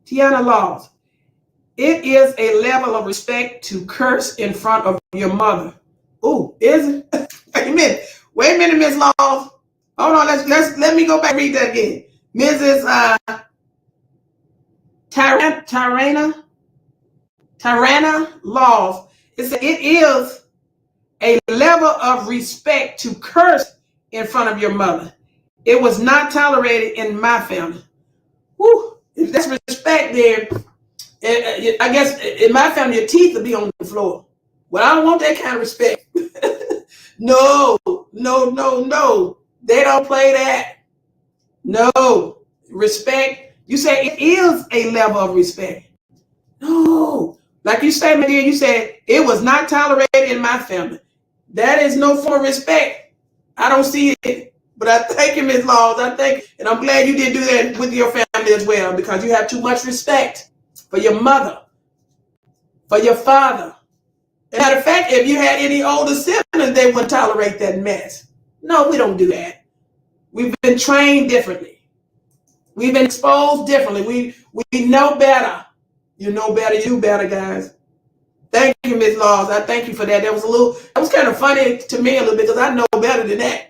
Speaker 1: Tiana Laws. It is a level of respect to curse in front of your mother. Ooh, is it? Wait a minute. Wait a minute, Miss Laws. Hold on. Let me go back and read that again. Mrs. Tirana Laws. It says it is a level of respect to curse in front of your mother. It was not tolerated in my family. Whew. If that's respect there, I guess in my family, your teeth will be on the floor. Well, I don't want that kind of respect. No. They don't play that. No. Respect. You say it is a level of respect. No. Like you said, my dear, you said it was not tolerated in my family. That is no form of respect. I don't see it. But I thank you, Ms. Laws. And I'm glad you did do that with your family as well, because you have too much respect for your mother, for your father. As a matter of fact, if you had any older siblings, they wouldn't tolerate that mess. No, we don't do that. We've been trained differently. We've been exposed differently. We know better. You know better, you better, guys. Thank you, Ms. Laws. I thank you for that. That was kind of funny to me a little bit because I know better than that.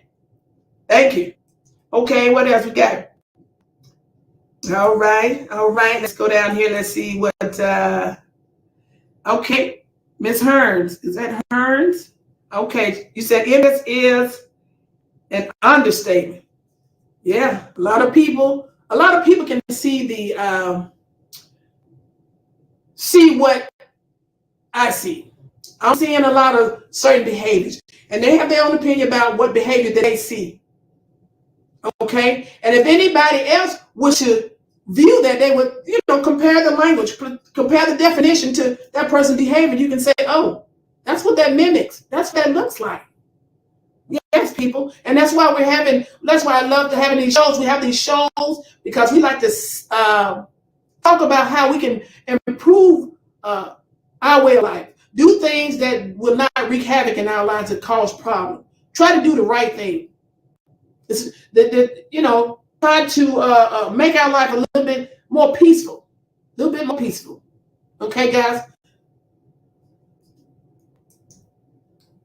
Speaker 1: Thank you. Okay, what else we got? All right. Let's go down here. Let's see what. Okay, Miss Hearns. Is that Hearns? Okay, you said it is an understatement. Yeah, a lot of people can see see what I see. I'm seeing a lot of certain behaviors, and they have their own opinion about what behavior that they see. Okay, and if anybody else was to view that, they would, compare the language, compare the definition to that person's behavior. You can say, oh, that's what that mimics. That's what that looks like. Yes, people, and that's why I love to having these shows. We have these shows because we like to talk about how we can improve our way of life, do things that will not wreak havoc in our lives that cause problems. Try to do the right thing. Try to make our life a little bit more peaceful. Okay, guys?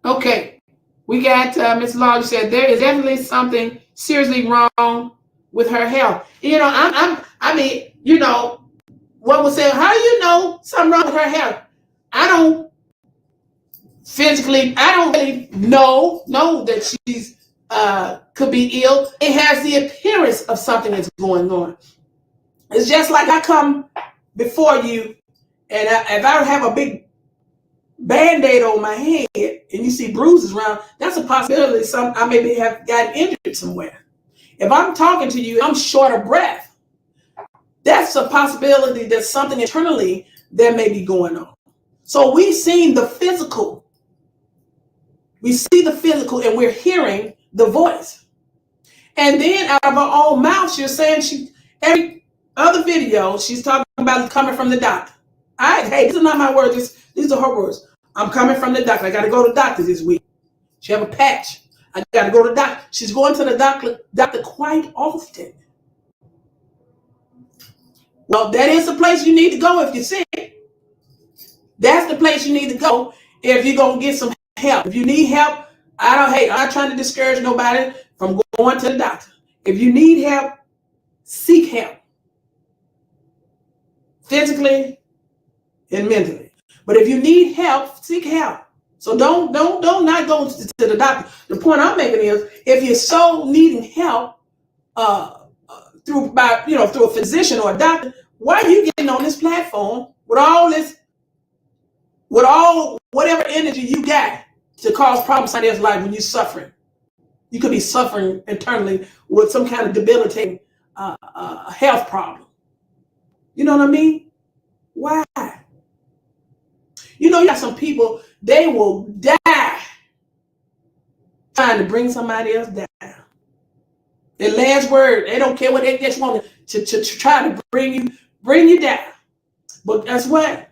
Speaker 1: Okay. We got Ms. Law said there is definitely something seriously wrong with her health. What was said, how do you know something wrong with her health? I don't really know that she's could be ill. It has the appearance of something that's going on. It's just like I come before you, and if I have a big Band-Aid on my head and you see bruises around, that's a possibility I maybe have gotten injured somewhere. If I'm talking to you, I'm short of breath. That's a possibility that something internally that may be going on. So we've seen the physical. We see the physical and we're hearing the voice. And then out of her own mouth, she's saying every other video, she's talking about coming from the doctor. Hey, these are not my words. These are her words. I'm coming from the doctor. I got to go to the doctor this week. She have a patch. I got to go to the doctor. She's going to the doctor quite often. Well, that is the place you need to go if you're sick. That's the place you need to go if you're going to get some help. If you need help, I'm not trying to discourage nobody from going to the doctor. If you need help, seek help. Physically and mentally. But if you need help, seek help. So don't not go to the doctor. The point I'm making is, if you're so needing help through a physician or a doctor, why are you getting on this platform with all whatever energy you got to cause problems in your life when you're suffering? You could be suffering internally with some kind of debilitating health problem. You know what I mean? Why? You got some people, they will die trying to bring somebody else down. Their last word, they don't care what, they just want to try to bring you down. But guess what?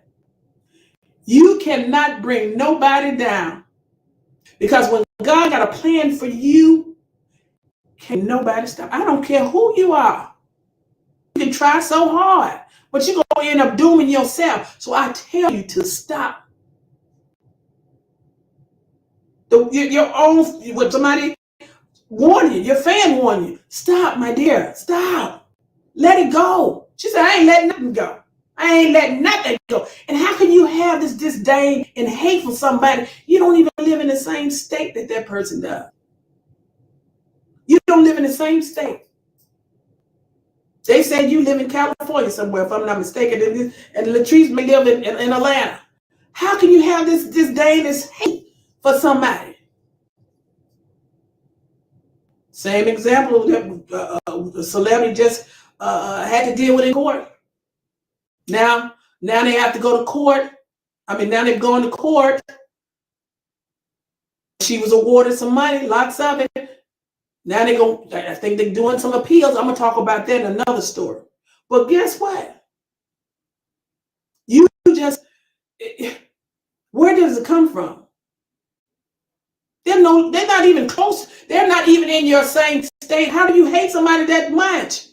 Speaker 1: You cannot bring nobody down, because when God got a plan for you, can nobody stop. I don't care who you are. You can try so hard, but you're going to end up dooming yourself. So I tell you to stop. Your own, when somebody warn you, your fan warn you, stop, my dear, stop. Let it go. She said, I ain't letting nothing go. I ain't letting nothing go. And how can you have this disdain and hate for somebody? You don't even live in the same state that person does. You don't live in the same state. They said you live in California somewhere, if I'm not mistaken, and Latrice may live in Atlanta. How can you have this disdain, this hate for somebody? Same example that a celebrity just had to deal with in court. Now they have to go to court. Now they're going to court. She was awarded some money, lots of it. Now I think they're doing some appeals. I'm going to talk about that in another story. But guess what? You just, where does it come from? They're not even close. They're not even in your same state. How do you hate somebody that much?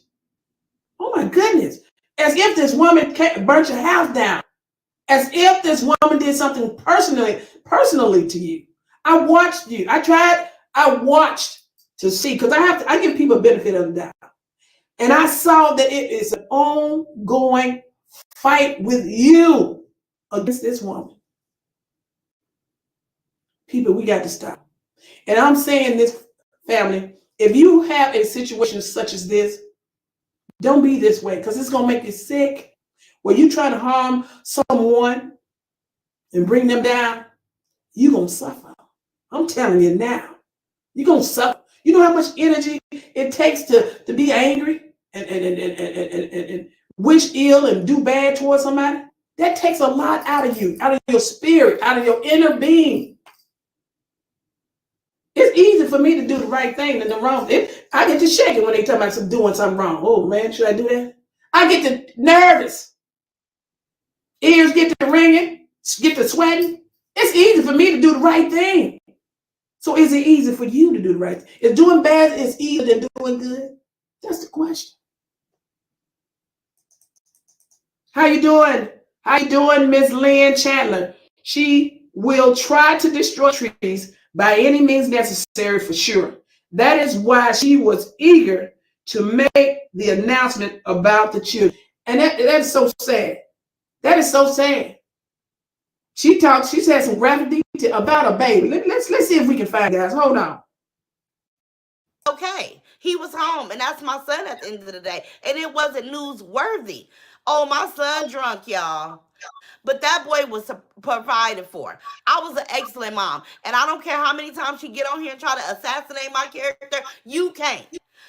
Speaker 1: Oh my goodness. As if this woman burnt your house down. As if this woman did something personally to you. I watched you. I watched to see, because I give people a benefit of the doubt. And I saw that it is an ongoing fight with you against this woman. People, we got to stop. And I'm saying this, family, if you have a situation such as this, don't be this way, because it's going to make you sick. When you trying to harm someone and bring them down, you're going to suffer. I'm telling you now, you're going to suffer. You know how much energy it takes to be angry and wish ill and do bad towards somebody? That takes a lot out of you, out of your spirit, out of your inner being. It's easy for me to do the right thing than the wrong. I get to shaking when they tell me I'm doing something wrong. Oh man, should I do that? I get to nervous. Ears get to ringing, get to sweating. It's easy for me to do the right thing. So is it easy for you to do the right thing? Is doing bad is easier than doing good? That's the question. How you doing? How you doing, Miss Lynn Chandler? She will try to destroy trees by any means necessary, for sure. That is why she was eager to make the announcement about the children. And that is so sad. That is so sad. She said some graphic detail about a baby. Let's see if we can find guys. Hold on.
Speaker 2: Okay, he was home, and that's my son at the end of the day. And it wasn't newsworthy. Oh, my son drunk, y'all. But that boy was provided for. I was an excellent mom. And I don't care how many times she get on here and try to assassinate my character. You can't.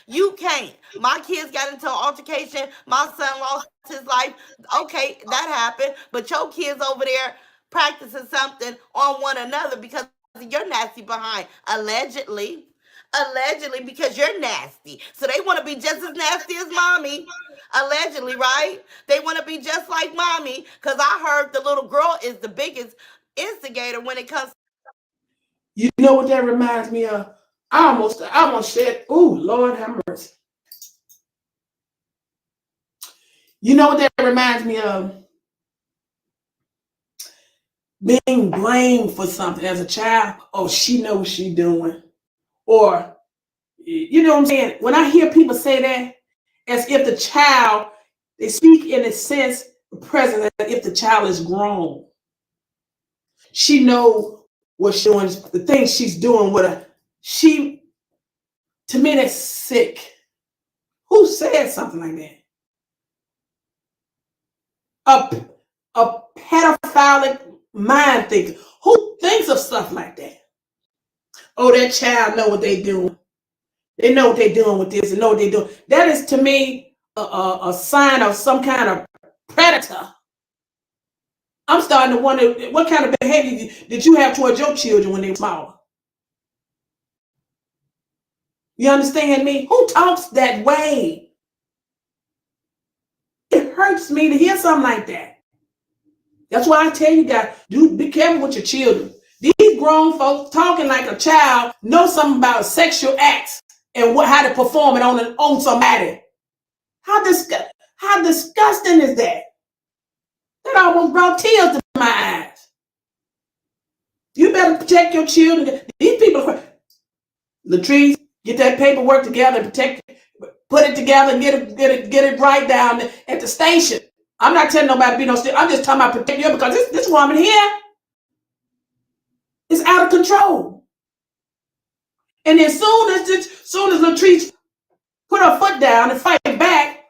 Speaker 2: You can't. My kids got into an altercation. My son lost his life. Okay, that happened. But your kids over there practicing something on one another because you're nasty behind. Allegedly. Allegedly, because you're nasty. So they want to be just as nasty as mommy. Allegedly, right? They want to be just like mommy. Because I heard the little girl is the biggest instigator when it comes.
Speaker 1: You know what that reminds me of? I almost said, "Ooh, Lord have mercy." You know what that reminds me of? Being blamed for something as a child. Oh, she knows what she's doing. Or You know what I'm saying? When I hear people say that, as if the child, they speak in a sense, present, as if the child is grown. She knows what she's doing, the things she's doing with her. To me, that's sick. Who said something like that? A pedophilic mind thinker. Who thinks of stuff like that? Oh, that child know what they're doing. They know what they're doing with this and know what they're doing. That is, to me, a sign of some kind of predator. I'm starting to wonder, what kind of behavior did you have towards your children when they were small? You understand me? Who talks that way? It hurts me to hear something like that. That's why I tell you guys, be careful with your children. These grown folks talking like a child know something about sexual acts and how to perform it on somebody. How disgusting is that? That almost brought tears to my eyes. You better protect your children. These people, Latrice, get that paperwork together and protect it. Put it together and get it right down at the station. I'm not telling nobody to be no station. I'm just talking about protect you because this woman here is out of control. And as soon as Latrice put her foot down and fight back,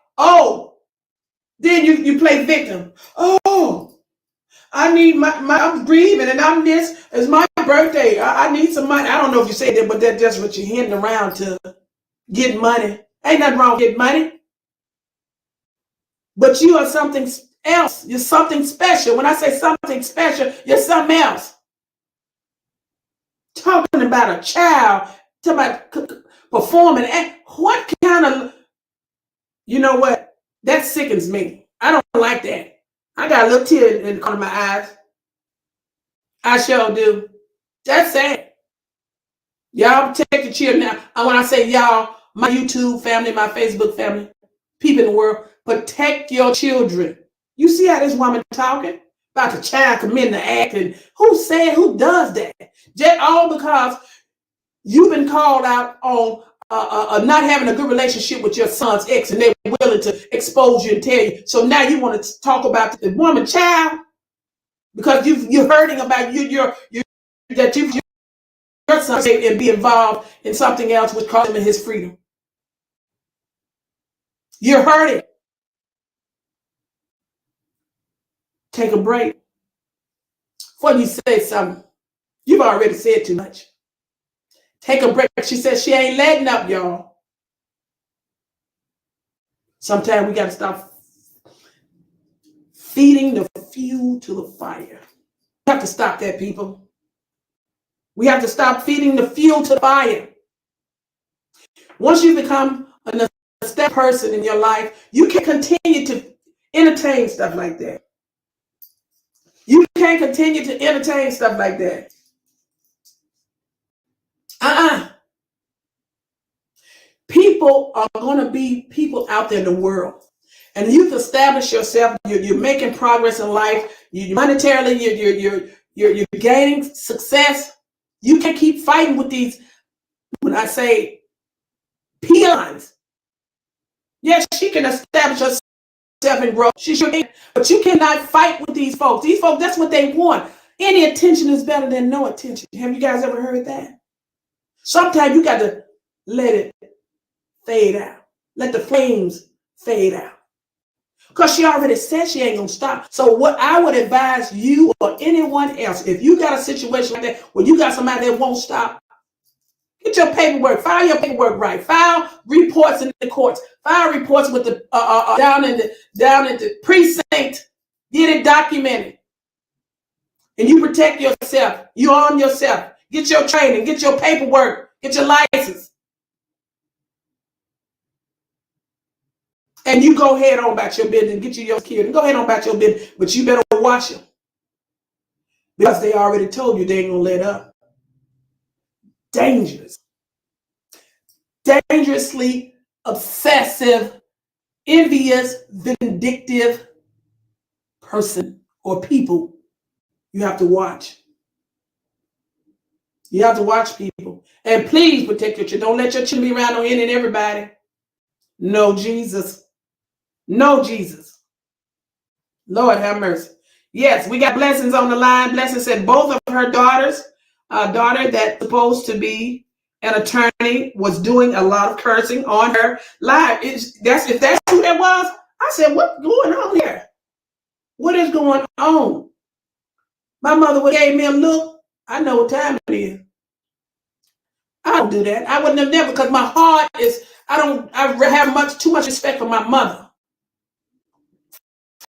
Speaker 1: then you play victim. Oh, I need I'm grieving and it's my birthday. I need some money. I don't know if you say that, but that's just what you're hitting around to get money. Ain't nothing wrong with getting money. But you are something else. You're something special. When I say something special, you're something else. Talking about a child, talking about performing. What kind of, you know what? That sickens me. I don't like that. I got a little tear in the corner of my eyes. I sure do. That's sad. Y'all protect your children now. When I say y'all, my YouTube family, my Facebook family, people in the world, protect your children. You see how this woman talking about the child committing the act, and who does that? Just all because you've been called out on not having a good relationship with your son's ex, and they're willing to expose you and tell you. So now you want to talk about the woman child because you're hurting about your son and be involved in something else which cost him his freedom. You're hurting. Take a break. Before you say something, you've already said too much. Take a break. She said she ain't letting up, y'all. Sometimes we got to stop feeding the fuel to the fire. We have to stop that, people. We have to stop feeding the fuel to the fire. Once you become a step person in your life, you can continue to entertain stuff like that. You can't continue to entertain stuff like that. People are going to be people out there in the world. And you've established yourself, you're making progress in life, you monetarily, you're gaining success. You can't keep fighting with these, when I say peons. Yes, she can establish herself and grow. She sure can, but you cannot fight with these folks. These folks, that's what they want. Any attention is better than no attention. Have you guys ever heard that? Sometimes you got to let it fade out. Let the flames fade out. Because she already said she ain't going to stop. So what I would advise you or anyone else, if you got a situation like that where you got somebody that won't stop, get your paperwork, file your paperwork right, file reports in the courts, file reports with the down in the precinct, get it documented. And you protect yourself, you arm yourself, get your training, get your paperwork, get your license. And you go ahead on about your business, get you your kid, and go ahead on about your business, but you better watch them. Because they already told you they ain't gonna let up. Dangerous. Dangerously obsessive, envious, vindictive person or people you have to watch. You have to watch people. And please protect your children. Don't let your children be around on any and everybody. No, Jesus. No, Jesus. Lord have mercy. Yes, we got Blessings on the line. Blessing said both of her daughters, daughter that's supposed to be an attorney, was doing a lot of cursing on her live. If that's who that was, I said, what's going on here? What is going on? My mother would gave me a look. I know what time it is. I don't do that. I wouldn't have never, because my heart is, I have too much respect for my mother.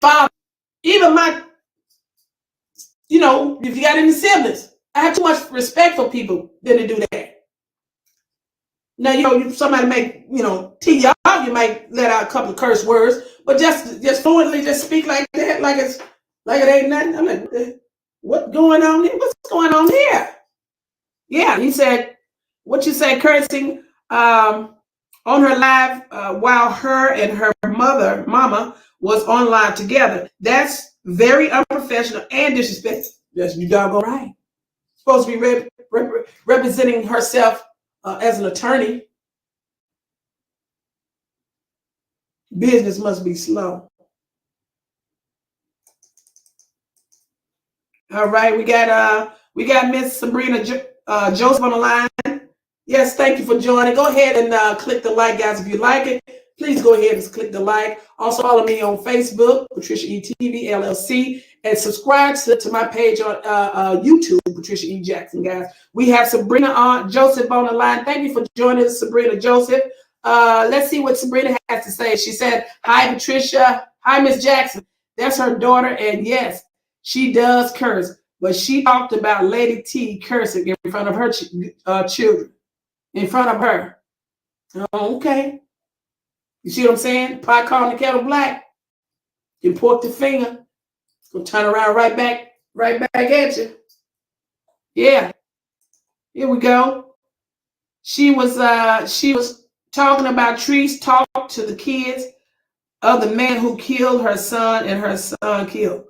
Speaker 1: Father, even my, if you got any siblings, I have too much respect for people than to do that. Now, somebody may, tee you up, you might let out a couple of curse words, but just fluently just speak like that, like it ain't nothing. I'm like, what's going on here? What's going on here? Yeah, he said, what you say, cursing on her live while her and her mama was on live together. That's very unprofessional and disrespectful. Yes, you doggone right. Supposed to be representing herself as an attorney. Business must be slow. All right, we got Miss Sabrina Joseph on the line. Yes, thank you for joining. Go ahead and click the like, guys, if you like it. Please go ahead and click the like. Also follow me on Facebook, PatriciaE-TV LLC, and subscribe to my page on YouTube, Patricia E. Jackson, guys. We have Sabrina Joseph on the line. Thank you for joining us, Sabrina Joseph. Let's see what Sabrina has to say. She said, hi, Patricia. Hi, Miss Jackson. That's her daughter, and yes, she does curse, but she talked about Lady T cursing in front of her children. In front of her. Oh, okay. You see what I'm saying? Pot calling the kettle black. You pork the finger. It's gonna turn around right back at you. Yeah. Here we go. She was talking about Trees talked to the kids of the man who killed her son and her son killed.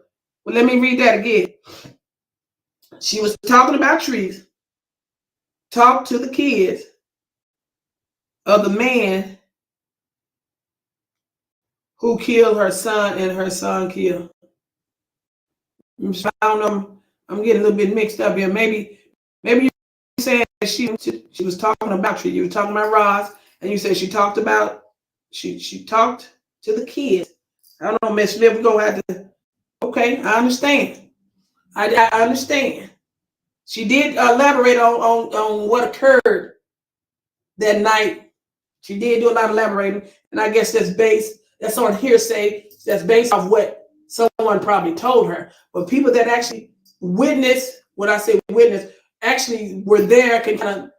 Speaker 1: Well, let me read that again. She was talking about Trees. Talked to the kids of the man who killed her son and her son killed. I don't know. I'm getting a little bit mixed up here. Maybe you said she was talking about you. You were talking about Ros, and you said she talked about she talked to the kids. I don't know, Miss Smith. We're gonna have to. Okay, I understand. I understand. She did elaborate on what occurred that night. She did do a lot of elaborating, and I guess that's on hearsay. That's based off what someone probably told her. But people that actually actually were there, can kind of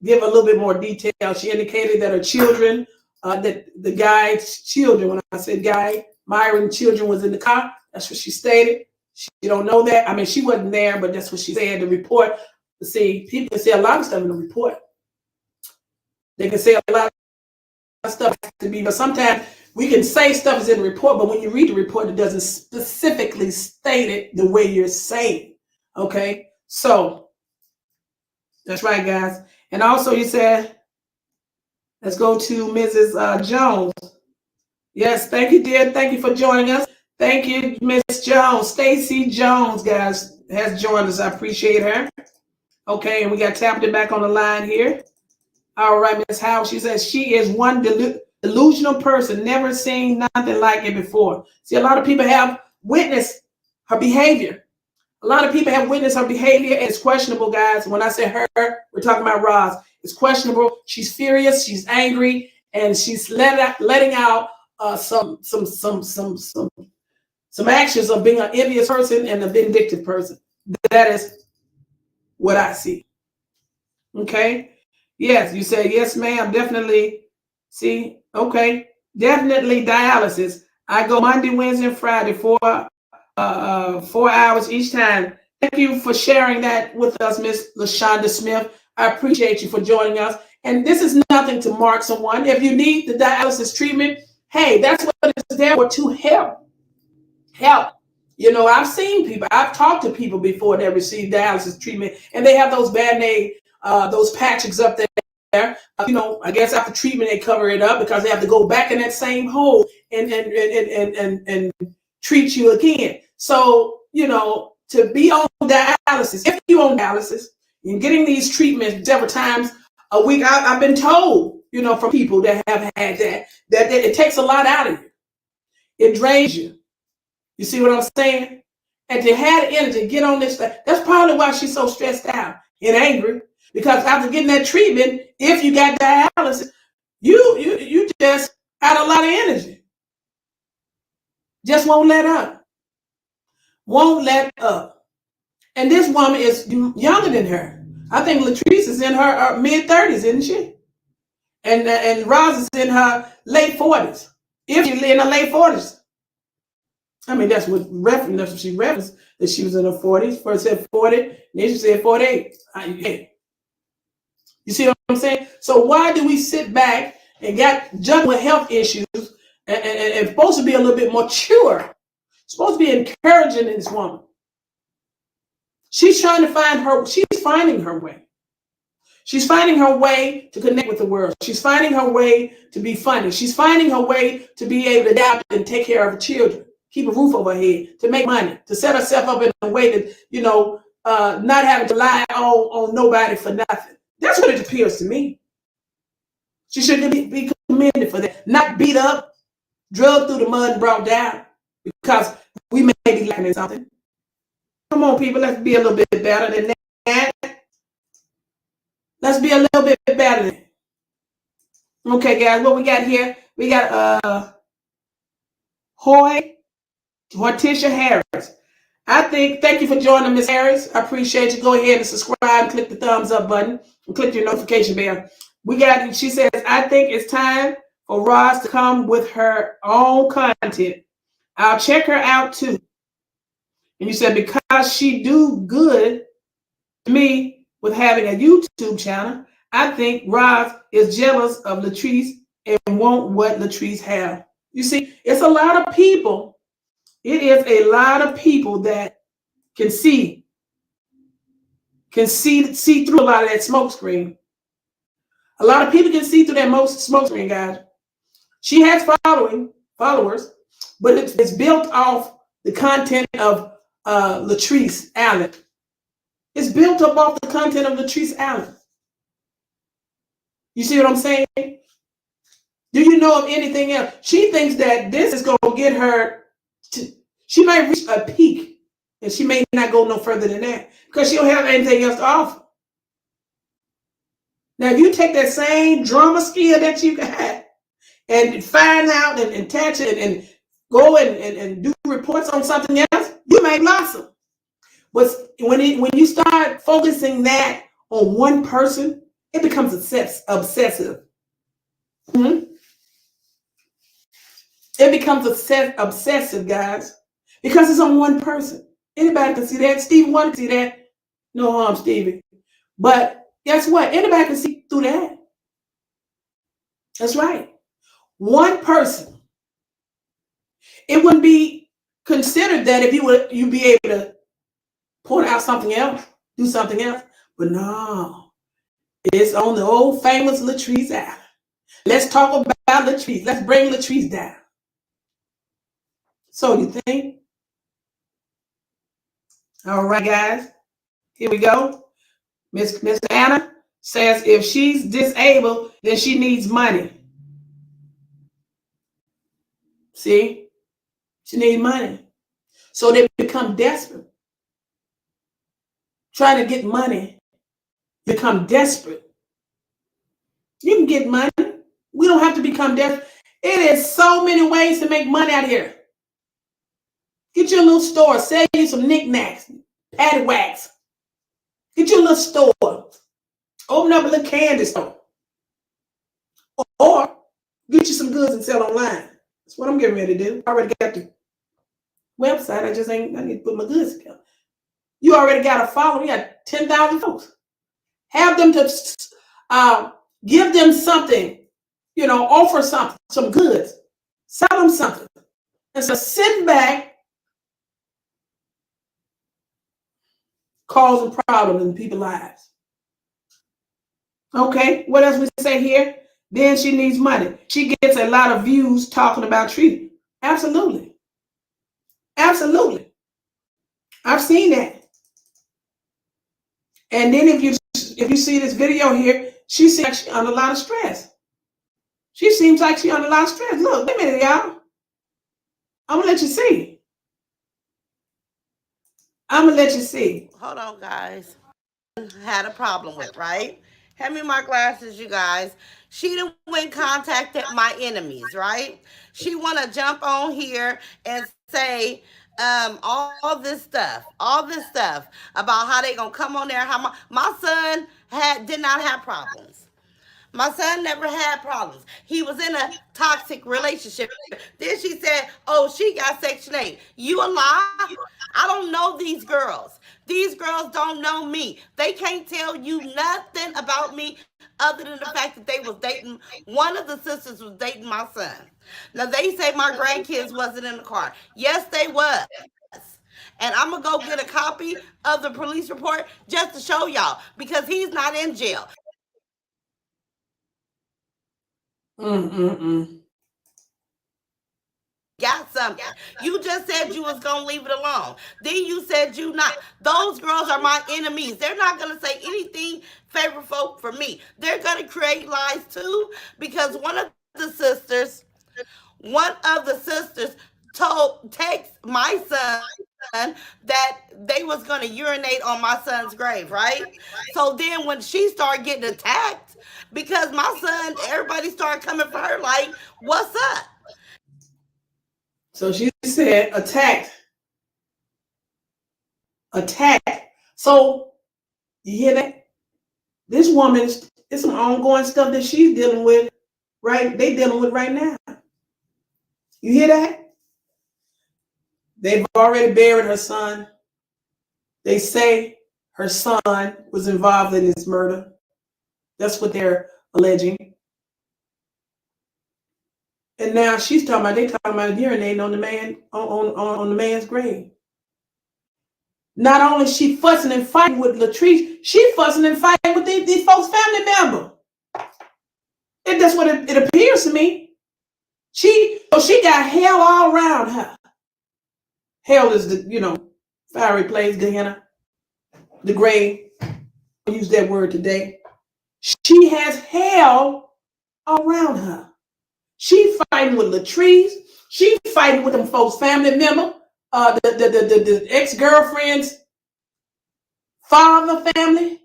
Speaker 1: give a little bit more detail. She indicated that her children, that the guy's children, when I said guy, Myron's children was in the car. That's what she stated. She don't know that. I mean, she wasn't there, but that's what she said in the report. See, people can say a lot of stuff in the report. They can say a lot of stuff to be, but sometimes we can say stuff is in the report, but when you read the report, it doesn't specifically state it the way you're saying. Okay, so that's right, guys. And also, you said, let's go to Mrs. Jones. Yes, thank you, dear. Thank you for joining us. Thank you, Miss Jones. Stacy Jones, guys, has joined us. I appreciate her. Okay, and we got Tabitha back on the line here. All right, Miss Howard, she says she is one delusional person, never seen nothing like it before. See, a lot of people have witnessed her behavior. A lot of people have witnessed her behavior, and it's questionable, guys. When I say her, we're talking about Ros. It's questionable. She's furious. She's angry, and she's letting out some actions of being an envious person and a vindictive person. That is what I see. Okay. Yes, you say yes, ma'am. Definitely. See, okay. Definitely dialysis. I go Monday, Wednesday, and Friday for 4 hours each time. Thank you for sharing that with us, Miss Lashonda Smith. I appreciate you for joining us. And this is nothing to mark someone. If you need the dialysis treatment, hey, that's what it's there for, to help. Help. You know, I've seen people, I've talked to people before that receive dialysis treatment, and they have those band-aid those patches up there. I guess after treatment they cover it up because they have to go back in that same hole and treat you again. So, to be on dialysis, if you're on dialysis, and getting these treatments several times a week, I've been told, from people that have had that it takes a lot out of you. It drains you. You see what I'm saying? And to have the energy, get on this stuff. That's probably why she's so stressed out and angry. Because after getting that treatment, if you got dialysis, you just had a lot of energy. Just won't let up. Won't let up. And this woman is younger than her. I think Latrice is in her mid-30s, isn't she? And Ros is in her late 40s. If she's in her late 40s. I mean, that's what she referenced, that she was in her 40s. First said 40, then she said 48. You see what I'm saying? So why do we sit back and juggle with health issues and supposed to be a little bit more mature? Supposed to be encouraging in this woman. She's trying to she's finding her way. She's finding her way to connect with the world. She's finding her way to be funny. She's finding her way to be able to adapt and take care of her children, keep a roof over her head, to make money, to set herself up in a way that, not having to rely on nobody for nothing. That's what it appears to me. She should be commended for that. Not beat up, drugged through the mud and brought down because we may be lacking in something. Come on, people, let's be a little bit better than that. Let's be a little bit better than that. Okay, guys, what we got here? We got Patricia Harris. Thank you for joining, Miss Harris. I appreciate you. Go ahead and subscribe, click the thumbs up button, and click your notification bell. She says, I think it's time for Ros to come with her own content. I'll check her out too. And you said, because she do good to me with having a YouTube channel, I think Ros is jealous of Latrice and want what Latrice have. You see, it's a lot of people. It is a lot of people that can see through a lot of that smoke screen. A lot of people can see through that smoke screen, guys. She has followers, but it's built off the content of Latrice Allen. It's built up off the content of Latrice Allen. You see what I'm saying? Do you know of anything else? She thinks that this is going to get her she might reach a peak, and she may not go no further than that because she don't have anything else to offer. Now, if you take that same drama skill that you got and find out and attach it and go and do reports on something else, you may blossom. But when you start focusing that on one person, it becomes obsessive. Mm-hmm. It becomes obsessive, guys, because it's on one person. Anybody can see that. Stevie Wonder can see that. No harm, Stevie. But guess what? Anybody can see through that. That's right. One person. It wouldn't be considered that if you'd be able to point out something else, do something else. But no, it's on the old famous Latrice Allen. Let's talk about Latrice. Let's bring Latrice down. So you think? All right, guys. Here we go. Miss Anna says if she's disabled, then she needs money. See? She needs money. So they become desperate. Trying to get money, become desperate. You can get money. We don't have to become desperate. It is so many ways to make money out here. Get your little store, sell you some knickknacks, patty wax. Get your little store. Open up a little candy store. Or get you some goods and sell online. That's what I'm getting ready to do. I already got the website. I need to put my goods together. You already got a following. You got 10,000 folks. Have them to give them something, offer something, some goods. Sell them something. And so sit back, causing problems in people's lives. Okay, what else we say here? Then she needs money. She gets a lot of views talking about treating. Absolutely. Absolutely. I've seen that. And then if you see this video here, she seems like she's under a lot of stress. She seems like she's under a lot of stress. Look, wait a minute, y'all. I'm gonna let you see. I'm gonna let you see.
Speaker 2: Hold on, guys. Had a problem with, right? Hand me my glasses, you guys. She done went contacted my enemies, right? She wanna jump on here and say all this stuff about how they gonna come on there. How my son did not have problems. My son never had problems. He was in a toxic relationship. Then she said, "Oh, she got Section 8." You a lie? I don't know these girls. These girls don't know me. They can't tell you nothing about me other than the fact that they was dating. One of the sisters was dating my son. Now they say my grandkids wasn't in the car. Yes, they was. And I'm gonna go get a copy of the police report just to show y'all because he's not in jail. Got something. You just said you was gonna leave it alone. Then you said you not. Those girls are my enemies. They're not gonna say anything favorable for me. They're gonna create lies too because one of the sisters text my son that they was gonna urinate on my son's grave, right? So then when she started getting attacked because my son, everybody started coming for her like, "What's up?"
Speaker 1: So she said, attacked. So you hear that? This woman's, it's some ongoing stuff that she's dealing with, right? They dealing with right now. You hear that? They've already buried her son. They say her son was involved in this murder. That's what they're alleging. And now they talking about urinating on the man on the man's grave. Not only is she fussing and fighting with Latrice, she fussing and fighting with these folks' family member. And that's what it appears to me. She got hell all around her. Hell is the fiery place, Gehenna, the grave. I use that word today. She has hell all around her. She fighting with Latrice. She fighting with them folks' family member, the ex-girlfriend's father family.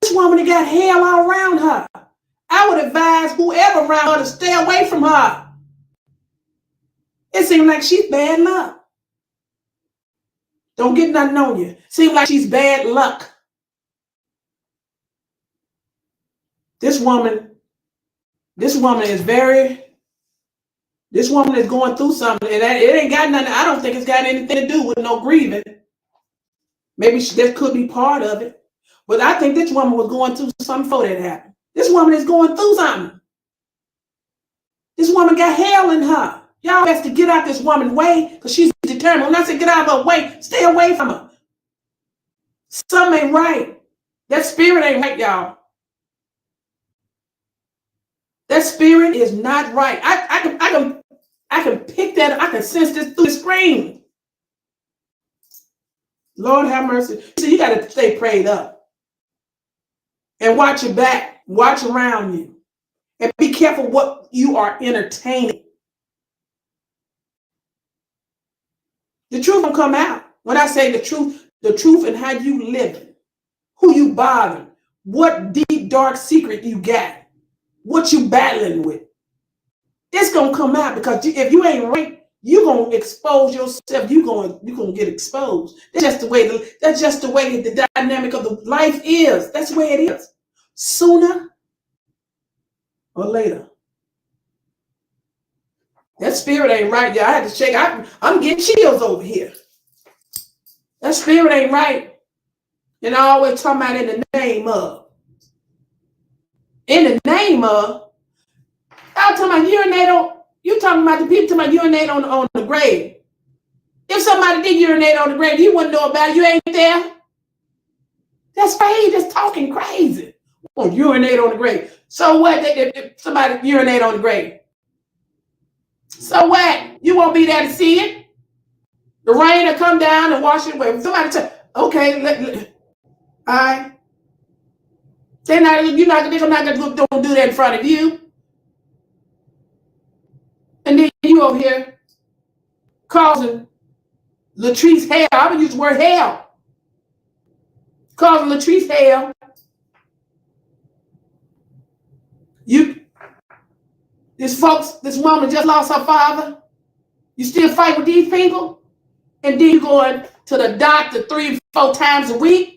Speaker 1: This woman got hell all around her. I would advise whoever around her to stay away from her. It seems like she's bad luck. Don't get nothing on you. Seems like she's bad luck. This woman is going through something, and it ain't got nothing. I don't think it's got anything to do with no grieving. Maybe that could be part of it. But I think this woman was going through something before that happened. This woman is going through something. This woman got hell in her. Y'all have to get out this woman's way because she's determined. When I say get out of her way, stay away from her. Something ain't right. That spirit ain't right, y'all. That spirit is not right. I can pick that. I can sense this through the screen. Lord have mercy. So you got to stay prayed up and watch your back. Watch around you, and be careful what you are entertaining. The truth will come out. When I say the truth and how you living, who you bothering, what deep dark secret you got, what you battling with. It's gonna come out because if you ain't right, you're gonna expose yourself. You're gonna get exposed. That's just the way the dynamic of the life is. That's the way it is. Sooner or later. That spirit ain't right, y'all. I had to check. I'm getting chills over here. That spirit ain't right. And I always talk about in the name of. In the name of. I'm talking about urinate on. You talking about the people talking about urinate on the grave. If somebody did urinate on the grave, you wouldn't know about it. You ain't there. That's crazy. That's talking crazy. Oh, urinate on the grave. So what? Somebody urinate on the grave. So what? You won't be there to see it. The rain will come down and wash it away. Somebody tell, okay, all right. They're not going to do that in front of you. And then you over here causing Latrice hell. I'm going to use the word hell. Causing Latrice hell. This woman just lost her father. You still fight with these people? And then you going to the doctor 3-4 times a week?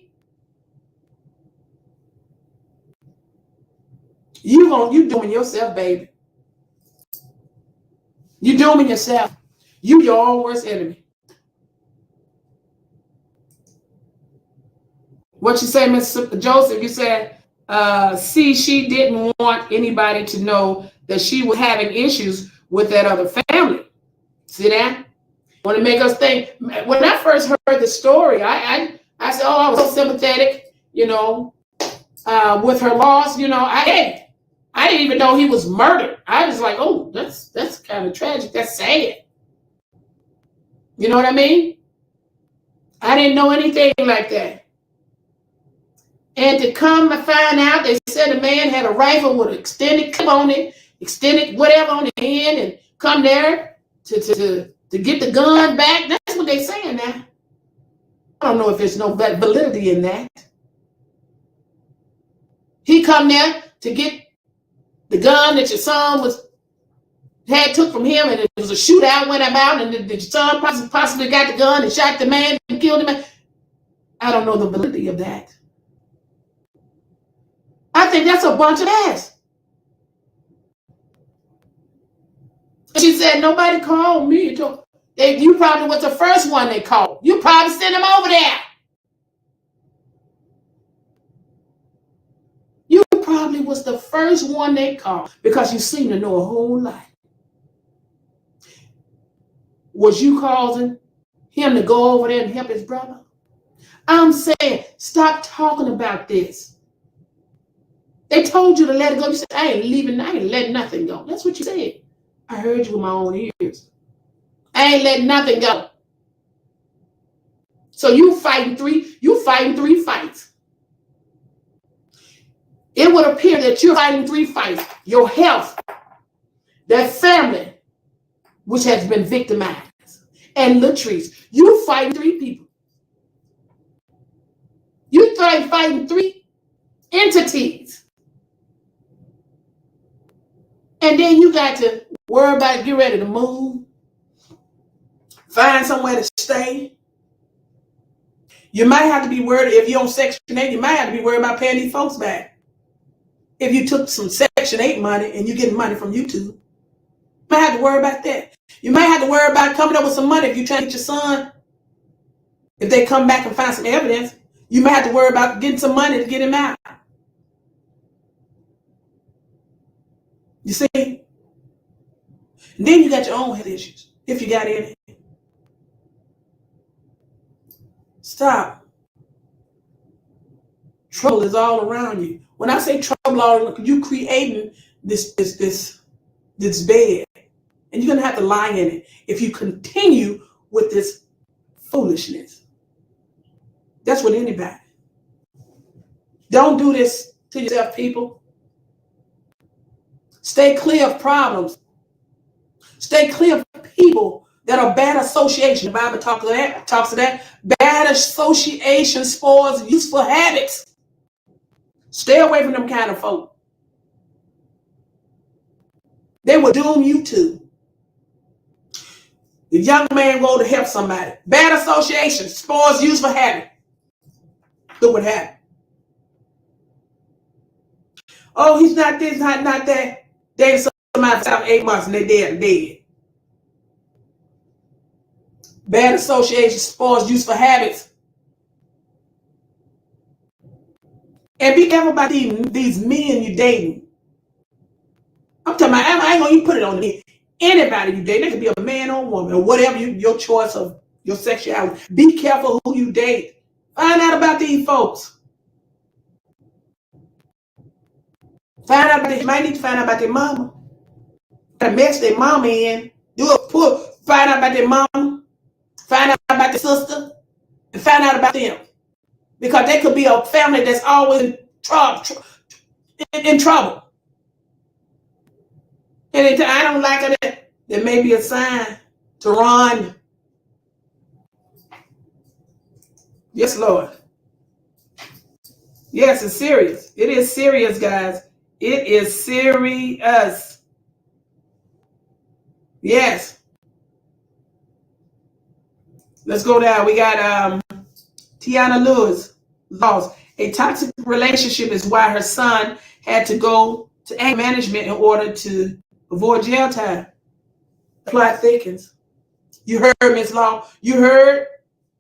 Speaker 1: You doing yourself, baby. You doing yourself. You your own worst enemy. What you say, Mr. Joseph? You said, see, she didn't want anybody to know that she was having issues with that other family. See that? Want to make us think. When I first heard the story, I said, oh, I was so sympathetic, with her loss. I didn't even know he was murdered. I was like, oh, that's kind of tragic. That's sad. You know what I mean? I didn't know anything like that. And to come and find out, they said the man had a rifle with an extended clip on it, extended whatever on the end, and come there to get the gun back. That's what they're saying now. I don't know if there's no validity in that. He come there to get the gun that your son had took from him, and it was a shootout, went about, and your son possibly got the gun and shot the man and killed him. I don't know the validity of that. I think that's a bunch of ass. She said, nobody called me. You probably was the first one they called. You probably sent them over there. You probably was the first one they called because you seem to know a whole lot. Was you causing him to go over there and help his brother? I'm saying, stop talking about this. They told you to let it go. You said, I ain't letting nothing go. That's what you said. I heard you with my own ears. I ain't letting nothing go. So you fighting three fights. It would appear that you're fighting 3 fights. Your health, that family, which has been victimized, and Latrice. You fighting 3 people. You fighting 3 entities. And then you got to worry about get ready to move, find somewhere to stay. You might have to be worried if you're on Section 8. You might have to be worried about paying these folks back. If you took some Section 8 money and you're getting money from YouTube, you might have to worry about that. You might have to worry about coming up with some money if you're trying to get your son. If they come back and find some evidence, you might have to worry about getting some money to get him out. You see? And then you got your own health issues, if you got any. Stop. Trouble is all around you. When I say trouble all around you, creating this bed. And you're going to have to lie in it if you continue with this foolishness. That's with anybody. Don't do this to yourself, people. Stay clear of problems. Stay clear of people that are bad association. The Bible talks of that. Bad association spoils useful habits. Stay away from them kind of folk. They will doom you too. The young man go to help somebody. Bad association spoils useful habit. Look what happened. Oh, he's not this, not that. Dated somebody for 8 months and they're dead. Bad association spoils useful habits. And be careful about these men you dating. I'm talking about, I ain't gonna even put it on me. Anybody you date, it could be a man or a woman, or whatever your choice of your sexuality. Be careful who you date. Find out about these folks. Find out about they might need to find out about their mama. Gotta mess their mama in. Find out about their mama. Find out about their sister. And find out about them. Because they could be a family that's always in trouble. And I don't like it. There may be a sign to run. Yes, Lord. Yes, it's serious. It is serious, guys. It is serious. Yes. Let's go down. We got Tiana Lewis. Laws. A toxic relationship is why her son had to go to anger management in order to avoid jail time. The plot thickens. You heard Miss Law. You heard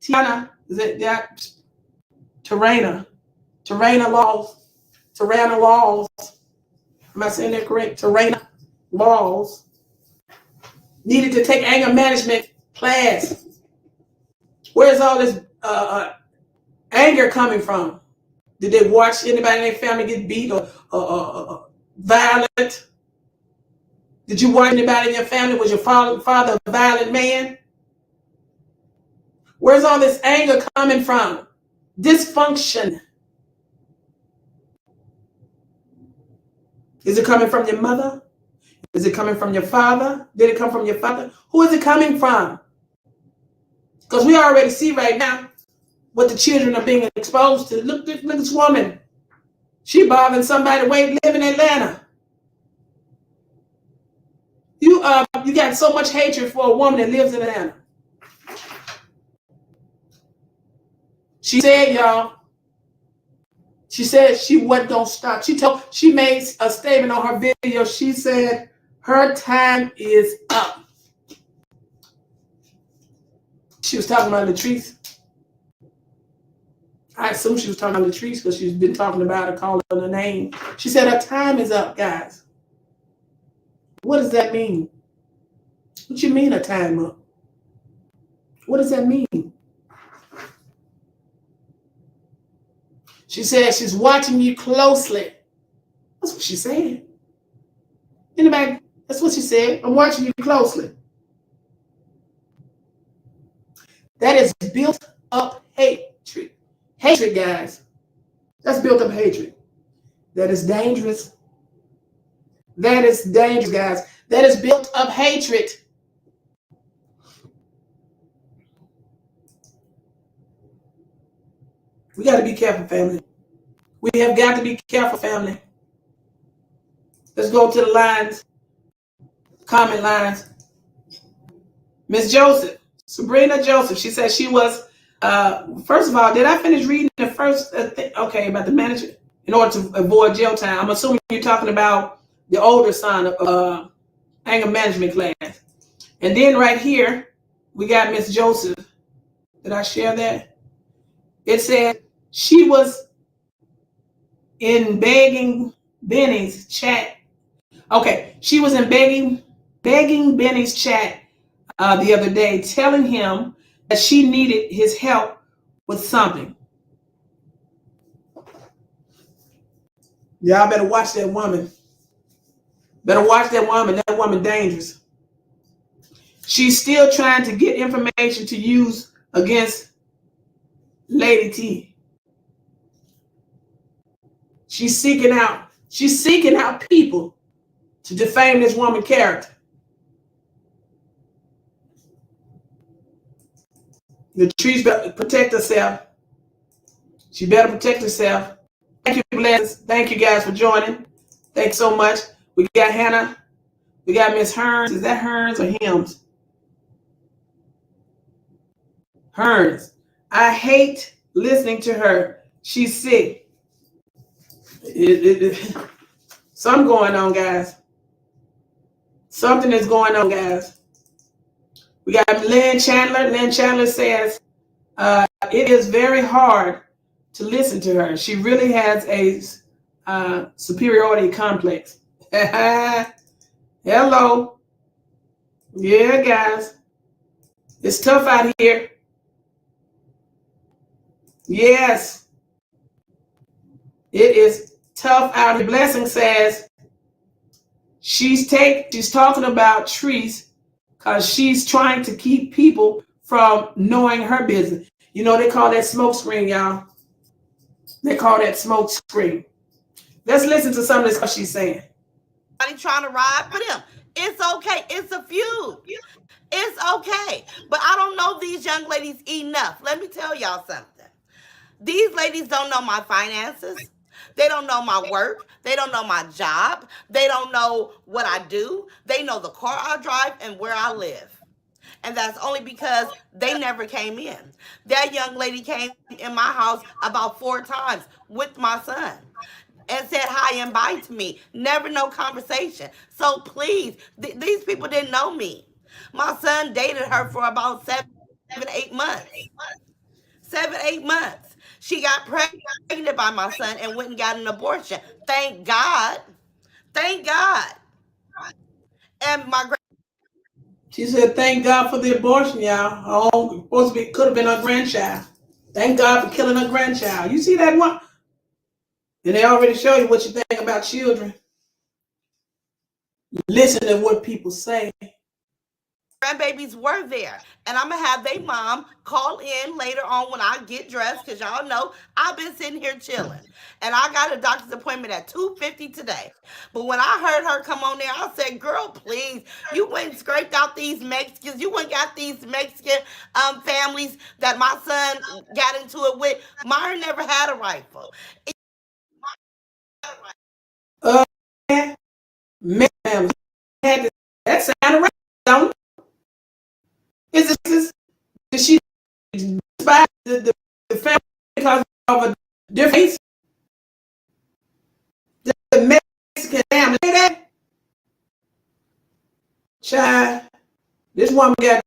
Speaker 1: Tiana. Is it that? Tarana Laws. Tarana Laws. Am I saying that correct? Tarana Laws. Needed to take anger management class. Where's all this anger coming from? Did they watch anybody in their family get beat or violent? Did you watch anybody in your family? Was your father a violent man? Where's all this anger coming from? Dysfunction. Is it coming from your mother? Is it coming from your father? Did it come from your father? Who is it coming from? Because we already see right now what the children are being exposed to. Look at this woman. She bothering somebody live in Atlanta. You got so much hatred for a woman that lives in Atlanta. She said, y'all, she said she wasn't gonna stop. She made a statement on her video. She said her time is up. She was talking about Latrice. I assume she was talking about Latrice because she's been talking about her, calling her name. She said her time is up, guys. What does that mean? What you mean her time up? What does that mean? She said she's watching you closely. That's what she said. Anybody? That's what she said. I'm watching you closely. That is built up hatred. Hatred, guys. That's built up hatred. That is dangerous. That is dangerous, guys. That is built up hatred. We got to be careful, family. We have got to be careful, family. Let's go to the lines, comment lines. Miss Joseph, Sabrina Joseph, she said she was, first of all, did I finish reading the first thing? Okay, about the manager in order to avoid jail time. I'm assuming you're talking about the older son of anger management class. And then right here, we got Miss Joseph. Did I share that? It said she was in begging Benny's chat. Okay, she was in begging Benny's chat the other day, telling him that she needed his help with something. Y'all better watch that woman. Better watch that woman. That woman dangerous. She's still trying to get information to use against Lady T. She's seeking out people to defame this woman's character. Latrice better protect herself. She better protect herself. Thank you, blessings. Thank you guys for joining. Thanks so much. We got Hannah. We got Miss Hearns. Is that Hearns or Hims? Hearns. I hate listening to her. She's sick. Something going on, guys. Something is going on, guys. We got Lynn Chandler. Lynn Chandler says, it is very hard to listen to her. She really has a superiority complex. Hello. Yeah, guys. It's tough out here. Yes. It is tough out here. Blessing says she's talking about Treese because she's trying to keep people from knowing her business. You know, they call that smoke screen, y'all. They call that smoke screen. Let's listen to some of this what she's saying.
Speaker 2: Trying to ride for them. It's okay. It's a feud. It's okay. But I don't know these young ladies enough. Let me tell y'all something. These ladies don't know my finances. They don't know my work. They don't know my job. They don't know what I do. They know the car I drive and where I live. And that's only because they never came in. That young lady came in my house about 4 times with my son and said hi and bye to me. Never no conversation. So please, these people didn't know me. My son dated her for about 7-8 months. 7-8 months. She got pregnant by my son and went and got an abortion. Thank God. Thank God. And
Speaker 1: she said, "Thank God for the abortion, y'all. Oh, supposed to be could have been her grandchild. Thank God for killing her grandchild." You see that one? And they already show you what you think about children. Listen to what people say.
Speaker 2: grandbabies were there. And I'm going to have their mom call in later on when I get dressed because y'all know I've been sitting here chilling. And I got a doctor's appointment at 2:50 today. But when I heard her come on there, I said, girl, please, you went and scraped out these Mexicans. You went and got these Mexican families that my son got into it with. Myron never had a rifle.
Speaker 1: Man, that sounded right, don't it? Is she despise the family because of a different race? The Mexican family, that child, this woman got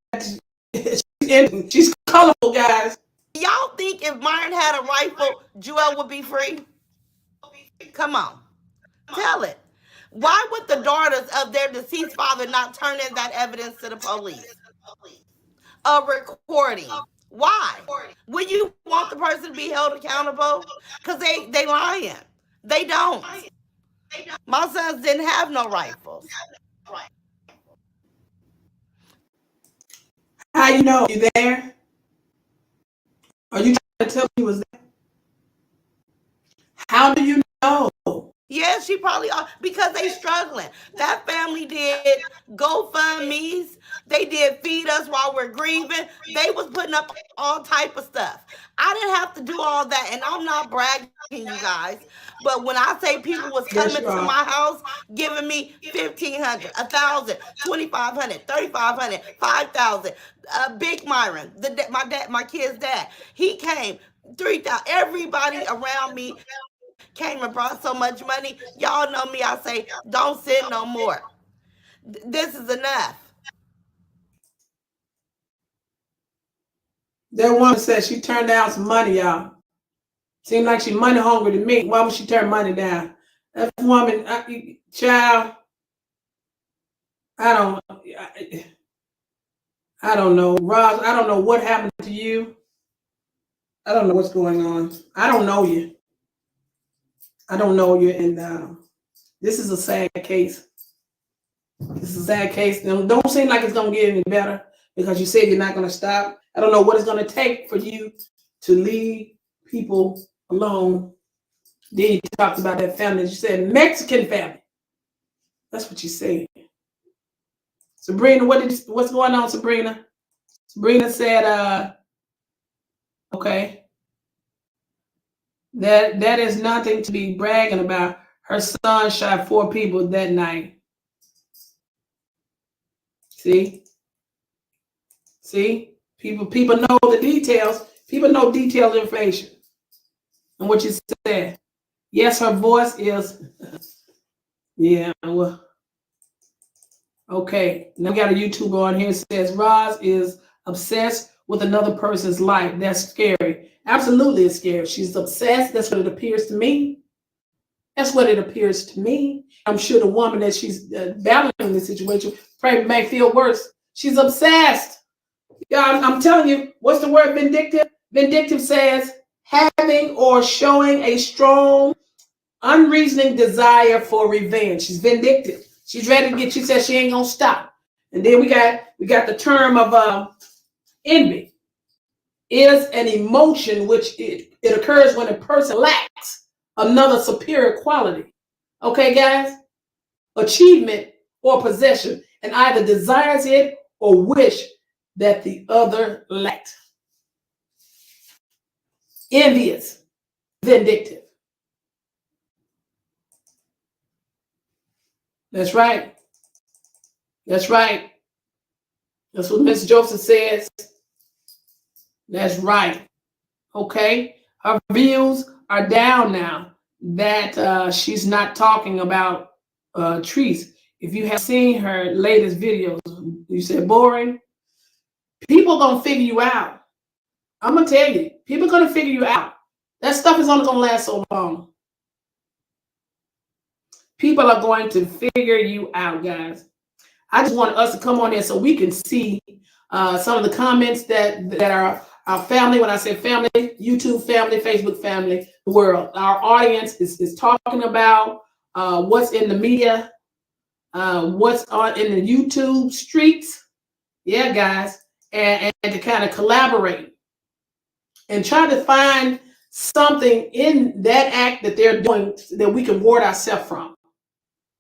Speaker 1: she's colorful, guys.
Speaker 2: Y'all think if Myron had a rifle, Joel would be free? Come on, tell it. Why would the daughters of their deceased father not turn in that evidence to the police? A recording. Why? Would you want the person to be held accountable? Because they lying. They don't. My sons didn't have no rifles.
Speaker 1: How you know? You there? Are you trying to tell me he was there? How do you know?
Speaker 2: Yeah, she probably are because they struggling. That family did GoFundMe's. They did feed us while we're grieving. They was putting up all type of stuff. I didn't have to do all that, and I'm not bragging, you guys. But when I say people was
Speaker 1: Yes,
Speaker 2: coming
Speaker 1: you
Speaker 2: to
Speaker 1: are.
Speaker 2: my house, giving me 1,500, 1,000, 2,500, 3,500, 5,000. Big Myron, my kid's dad, he came 3,000. Everybody around me came and brought so much money. Y'all know me. I say, don't send no more. This is enough.
Speaker 1: That woman said she turned down some money, y'all. Seemed like she money hungry to me. Why would she turn money down? That woman, child, I don't know. Ros, I don't know what happened to you. I don't know what's going on. I don't know you. I don't know you. And this is a sad case. This is a sad case. Don't seem like it's going to get any better because you said you're not going to stop. I don't know what it's going to take for you to leave people alone. Then you talked about that family. You said Mexican family. That's what you said. Sabrina, what's going on, Sabrina? Sabrina said, okay, that is nothing to be bragging about. Her son shot 4 people that night. See, people know the details. People know detailed information. And what you said, yes, her voice is, yeah, well, okay. Now we got a YouTuber on here that says Ros is obsessed with another person's life. That's scary. Absolutely, it's scary. She's obsessed. That's what it appears to me. That's what it appears to me. I'm sure the woman that she's battling this situation probably may feel worse. She's obsessed. Yeah, I'm telling you, what's the word vindictive? Vindictive says having or showing a strong unreasoning desire for revenge. She's vindictive. She's ready to get. She says she ain't gonna stop. And then we got the term of envy. Is an emotion which it occurs when a person lacks another superior quality. Okay, guys? Achievement or possession, and either desires it or wish that the other lacked. Envious, vindictive. That's right. That's right. That's what Miss Joseph says. That's right. Okay. Her views are down now that she's not talking about trees. If you have seen her latest videos, you said boring. People gonna figure you out. I'm gonna tell you, people gonna figure you out. That stuff is only gonna last so long. People are going to figure you out, guys. I just want us to come on there so we can see some of the comments that are our family. When I say family, YouTube family, Facebook family, the world. Our audience is talking about what's in the media, what's on in the YouTube streets. Yeah, guys, and to kind of collaborate and try to find something in that act that they're doing that we can ward ourselves from,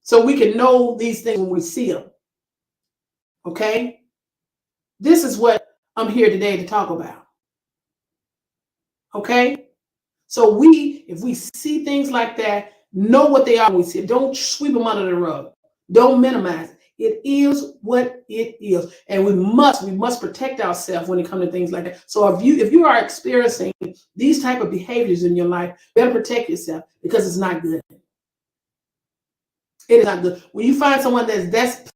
Speaker 1: so we can know these things when we see them. Okay, this is what I'm here today to talk about. Okay, so if we see things like that, know what they are when we see it. Don't sweep them under the rug. Don't minimize it. It is what it is, and we must protect ourselves when it comes to things like that. So if you are experiencing these type of behaviors in your life, you better protect yourself, because it's not good. It is not good. When you find someone that's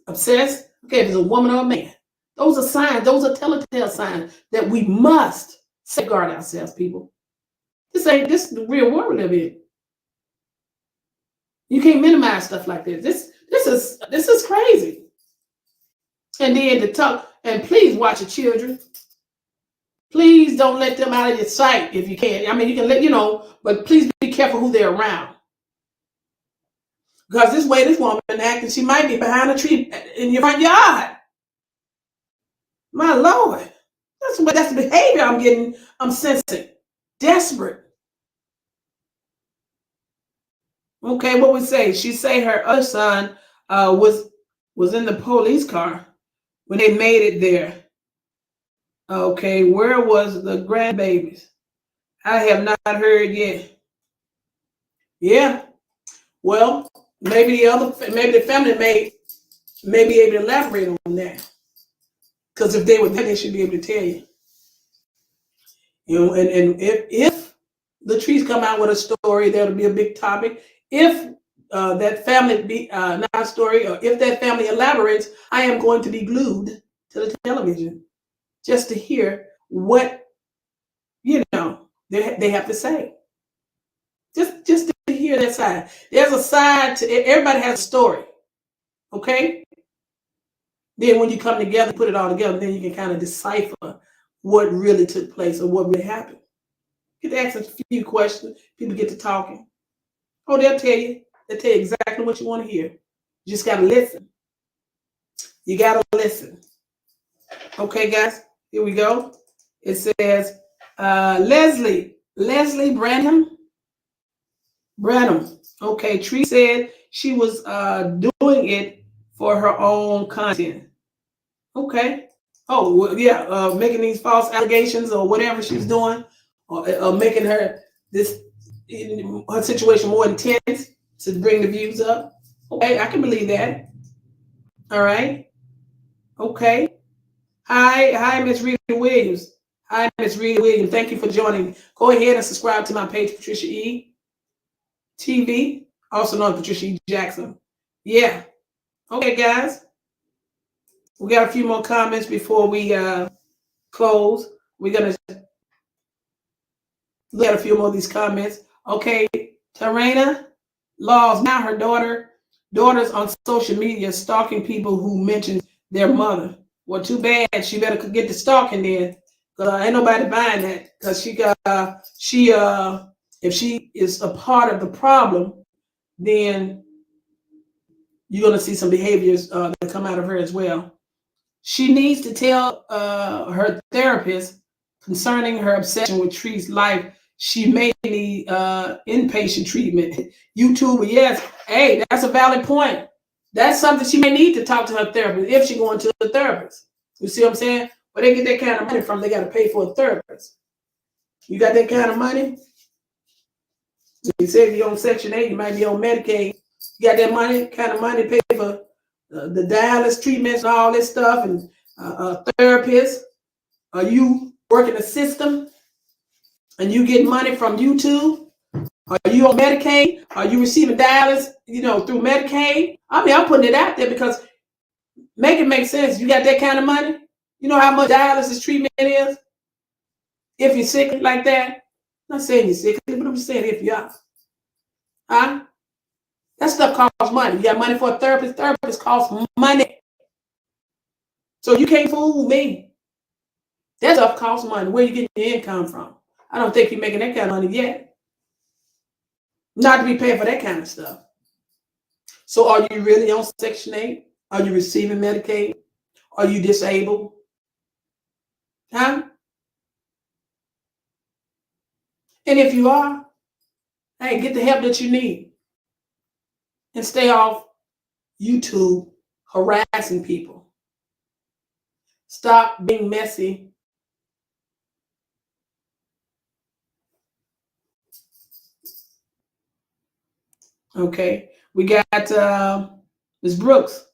Speaker 1: obsessed, okay, if it's a woman or a man, those are signs. Those are telltale signs that we must safeguard ourselves, people. This is the real world we live in. You can't minimize stuff like this. This is crazy. And then to talk, and please watch your children. Please don't let them out of your sight if you can. I mean, you can let, but please be careful who they're around. Because this way this woman acting, she might be behind a tree in your front yard. My Lord. That's the behavior I'm sensing. Desperate. Okay, what we say? She say her other son was in the police car when they made it there. Okay, where was the grandbabies? I have not heard yet. Yeah. Well, maybe the family may be able to elaborate on that. Because if they were there, they should be able to tell you. And if the trees come out with a story, that'll be a big topic. If that family not a story, or if that family elaborates, I am going to be glued to the television just to hear what they have to say. Just to hear that side. There's a side to everybody has a story. Okay? Then when you come together, put it all together, then you can kind of decipher what really took place or what really happened. You get to ask a few questions, people get to talking. Oh, they'll tell you exactly what you want to hear. You just gotta listen. You gotta listen. Okay, guys, here we go. It says Leslie Branham. Okay, Tree said she was doing it for her own content. Okay. Oh, well, yeah, making these false allegations or whatever she's doing, or making her situation more intense to bring the views up. Okay, I can believe that. All right. Okay. Hi, Miss Rita Williams. Hi, Miss Rita Williams. Thank you for joining. Go ahead and subscribe to my page, PatriciaE-TV, also known as Patricia E. Jackson. Yeah. Okay, guys. We got a few more comments before we close. We're gonna look at a few more of these comments. Okay, Tarana Laws. Now her daughters on social media stalking people who mention their mother. Well, too bad. She better get to stalking then. Ain't nobody buying that, because she if she is a part of the problem, then you're going to see some behaviors that come out of her as well. She needs to tell her therapist concerning her obsession with Tree's life. She may need inpatient treatment. YouTuber, yes. Hey, that's a valid point. That's something she may need to talk to her therapist if she's going to the therapist. You see what I'm saying? Where they get that kind of money from, they got to pay for a therapist. You got that kind of money? You said if you're on Section 8, you might be on Medicaid. You got that money, kind of money to pay for the dialysis treatments and all this stuff, and a therapist. Are you working the system and you get money from YouTube? Are you on Medicaid? Are you receiving dialysis, through Medicaid? I mean, I'm putting it out there because make it make sense. You got that kind of money? You know how much dialysis treatment is? If you're sick like that? I'm not saying you're sick, but I'm saying if you are. Huh? That stuff costs money. You got money for a therapist. Therapists cost money. So you can't fool me. That stuff costs money. Where you getting your income from? I don't think you're making that kind of money yet. Not to be paying for that kind of stuff. So are you really on Section 8? Are you receiving Medicaid? Are you disabled? Huh? And if you are, hey, get the help that you need. And stay off YouTube harassing people. Stop being messy. Okay, we got Ms. Brooks.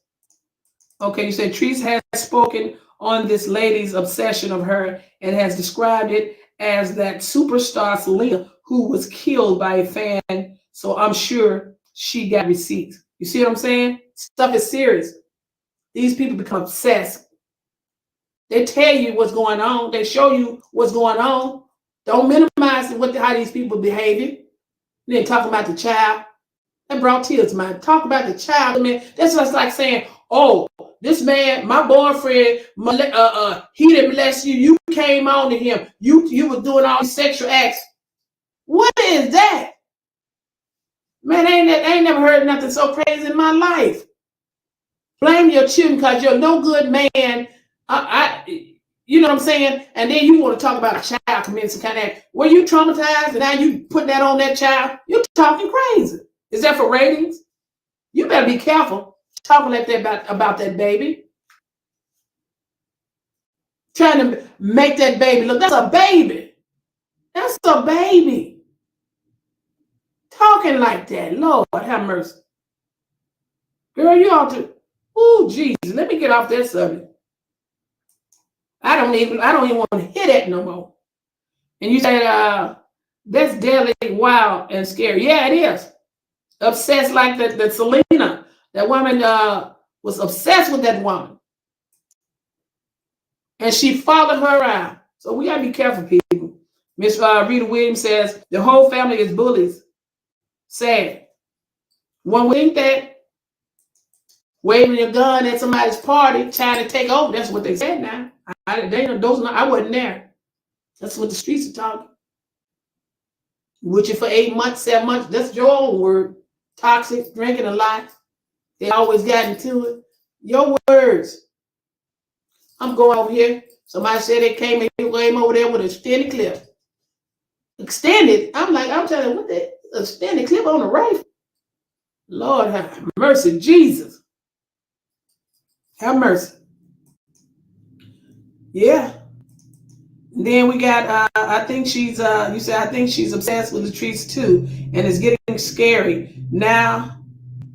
Speaker 1: Okay, you said Treese has spoken on this lady's obsession of her and has described it as that superstar Selena who was killed by a fan. So I'm sure she got receipts. You see what I'm saying? Stuff is serious. These people become obsessed. They tell you what's going on. They show you what's going on. Don't minimize how these people behaving. Then talking about the child. That brought tears to my. Talk about the child. I mean, that's just like saying, oh, this man, my boyfriend, he didn't molest you. You came on to him. You were doing all these sexual acts. What is that? Man, I ain't never heard nothing so crazy in my life. Blame your children because you're no good man. You know what I'm saying? And then you want to talk about a child committing some kind of act. Were you traumatized and now you put that on that child? You're talking crazy. Is that for ratings? You better be careful talking like that about that baby. Trying to make that baby look. That's a baby. That's a baby. Talking like that. Lord have mercy. Girl, you ought to. Ooh, Jesus. Let me get off that subject. I don't even want to hear that no more. And you said that's deadly, wild, and scary. Yeah, it is. Obsessed like that Selena. That woman was obsessed with that woman. And she followed her around. So we gotta be careful, people. Miss Rita Williams says the whole family is bullies. Sad. One would think that waving your gun at somebody's party, trying to take over. That's what they said now. I wasn't there. That's what the streets are talking. With you for 8 months, 7 months. That's your own word. Toxic, drinking a lot. They always got into it. Your words. I'm going over here. Somebody said they came over there with an extended clip. Extended? I'm telling you, what the extended clip on the rifle? Lord have mercy, Jesus. Have mercy. Yeah. And then we got, I think she's, you said, I think she's obsessed with Latrice too. And it's getting scary now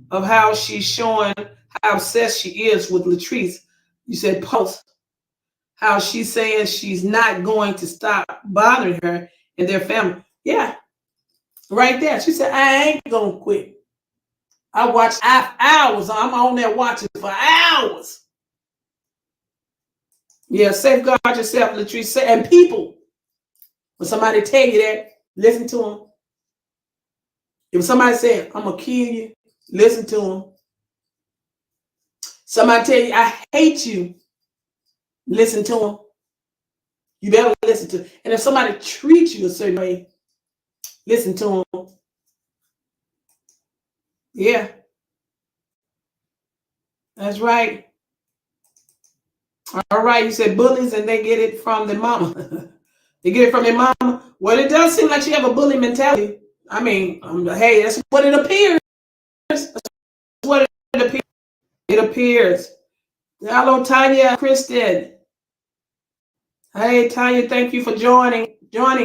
Speaker 1: of how she's showing how obsessed she is with Latrice. You said post how she's saying she's not going to stop bothering her and their family. Yeah, right there. She said, I ain't going to quit. I watched hours. I'm on there watching for hours. Yeah, safeguard yourself, Latrice. And people, when somebody tell you that, listen to them. If somebody said, I'm going to kill you, listen to them. Somebody tell you, I hate you, listen to them. You better listen to them. And if somebody treats you a certain way, Listen to them. Yeah, that's right. All right, you said bullies and they get it from their mama. They get it from their mama. Well, it does seem like she have a bully mentality. I mean, hey, that's what it appears. That's what it appears. It appears. Hello, Tanya, Kristen. Hey, Tanya, thank you for joining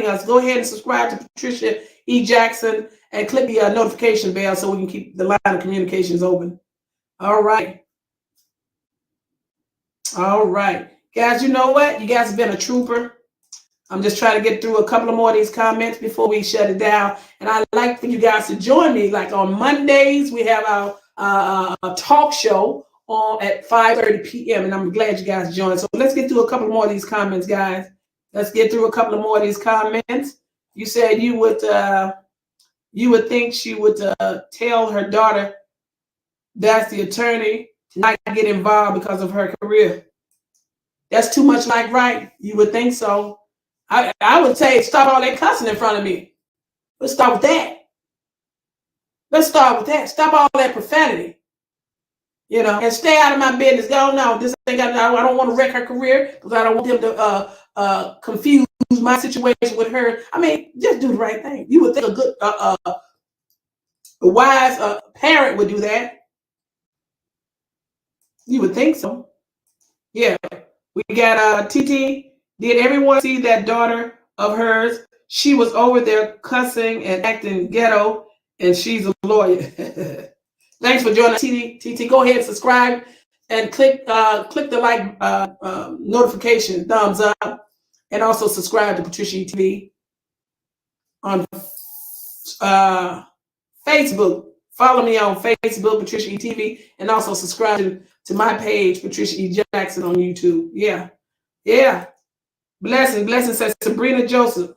Speaker 1: us. Go ahead and subscribe to Patricia E. Jackson and click the notification bell so we can keep the line of communications open. All right. All right. Guys, you know what? You guys have been a trooper. I'm just trying to get through a couple of more of these comments before we shut it down. And I'd like for you guys to join me. Like on Mondays, we have our talk show on at 5:30 p.m. And I'm glad you guys joined. So let's get through a couple more of these comments, guys. Let's get through a couple of more of these comments. You said you would think she would tell her daughter that's the attorney to not get involved because of her career. That's too much like right. You would think so. I would say stop all that cussing in front of me. Let's start with that. Let's start with that. Stop all that profanity. You know, and stay out of my business. Go, no, this ain't got. I don't want to wreck her career because I don't want them to confuse my situation with her. I mean, just do the right thing. You would think a good, a wise parent would do that. You would think so. Yeah. We got TT. Did everyone see that daughter of hers? She was over there cussing and acting ghetto, and she's a lawyer. Thanks for joining, TT. Go ahead, subscribe, and click the like notification, thumbs up, and also subscribe to PatriciaE-TV on Facebook. Follow me on Facebook, PatriciaE-TV, and also subscribe to my page, Patricia E. Jackson on YouTube. Yeah. Blessing, says Sabrina Joseph.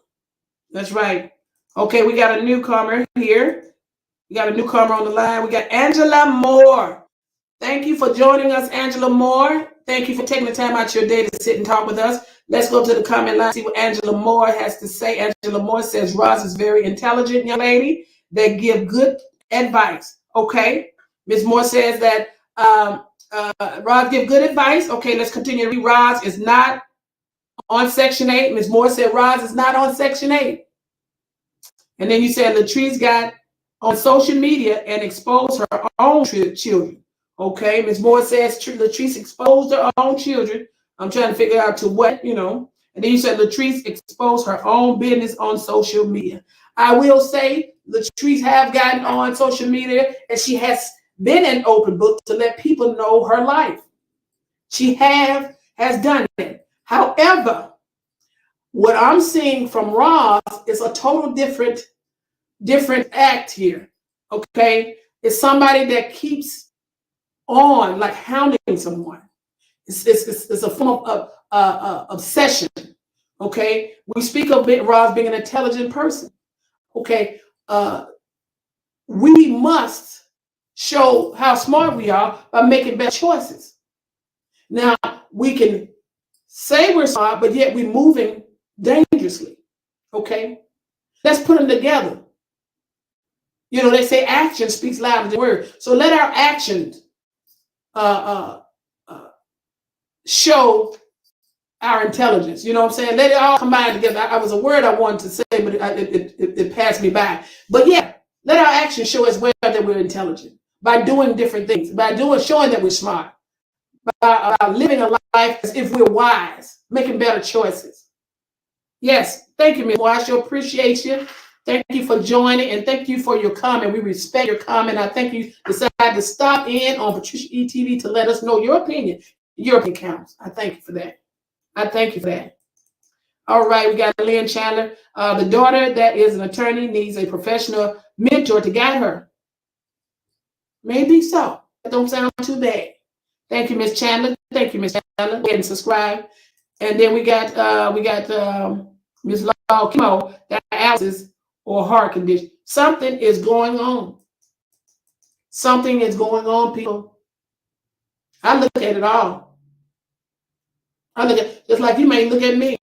Speaker 1: That's right. Okay, we got a newcomer here. We got a newcomer on the line. We got Angela Moore. Thank you for joining us, Angela Moore. Thank you for taking the time out your day to sit and talk with us. Let's go to the comment line, see what Angela Moore has to say. Angela Moore says, Ros is very intelligent young lady that give good advice. Okay. Ms. Moore says that Ros give good advice. Okay, let's continue to read. Ros is not on Section 8. Ms. Moore said Ros is not on Section 8. And then you said Latrice got on social media and exposed her own children. Okay, Ms. Moore says Latrice exposed her own children. I'm trying to figure out to what, you know. And then you said Latrice exposed her own business on social media. I will say Latrice have gotten on social media and she has been an open book to let people know her life. She has done it. However, what I'm seeing from Ros is a total different act here. Okay, it's somebody that keeps on like hounding someone. It's a form of obsession. Okay, we speak of Ros being an intelligent person. Okay, we must show how smart we are by making better choices. Now we can say we're smart, but yet we're moving dangerously. Okay, let's put them together. You know, they say action speaks louder than words. So let our actions show our intelligence. You know what I'm saying? Let it all combine together. I was a word I wanted to say, but it passed me by. But yeah, let our actions show as well that we're intelligent by doing different things, by showing that we're smart, by living a life as if we're wise, making better choices. Yes, thank you, Ms. Moore. I sure appreciate you. Thank you for joining and thank you for your comment. We respect your comment. I think you decided to stop in on PatriciaE-TV to let us know your opinion. Your opinion counts. I thank you for that. I thank you for that. All right, we got Lynn Chandler. The daughter that is an attorney needs a professional mentor to guide her. Maybe so. That don't sound too bad. Thank you, Miss Chandler. Thank you, Miss Chandler. Go ahead and subscribe. And then we got Miss Law Chemo, dialysis or heart condition. Something is going on. Something is going on, people. I look at it all. I look at just like you may look at me.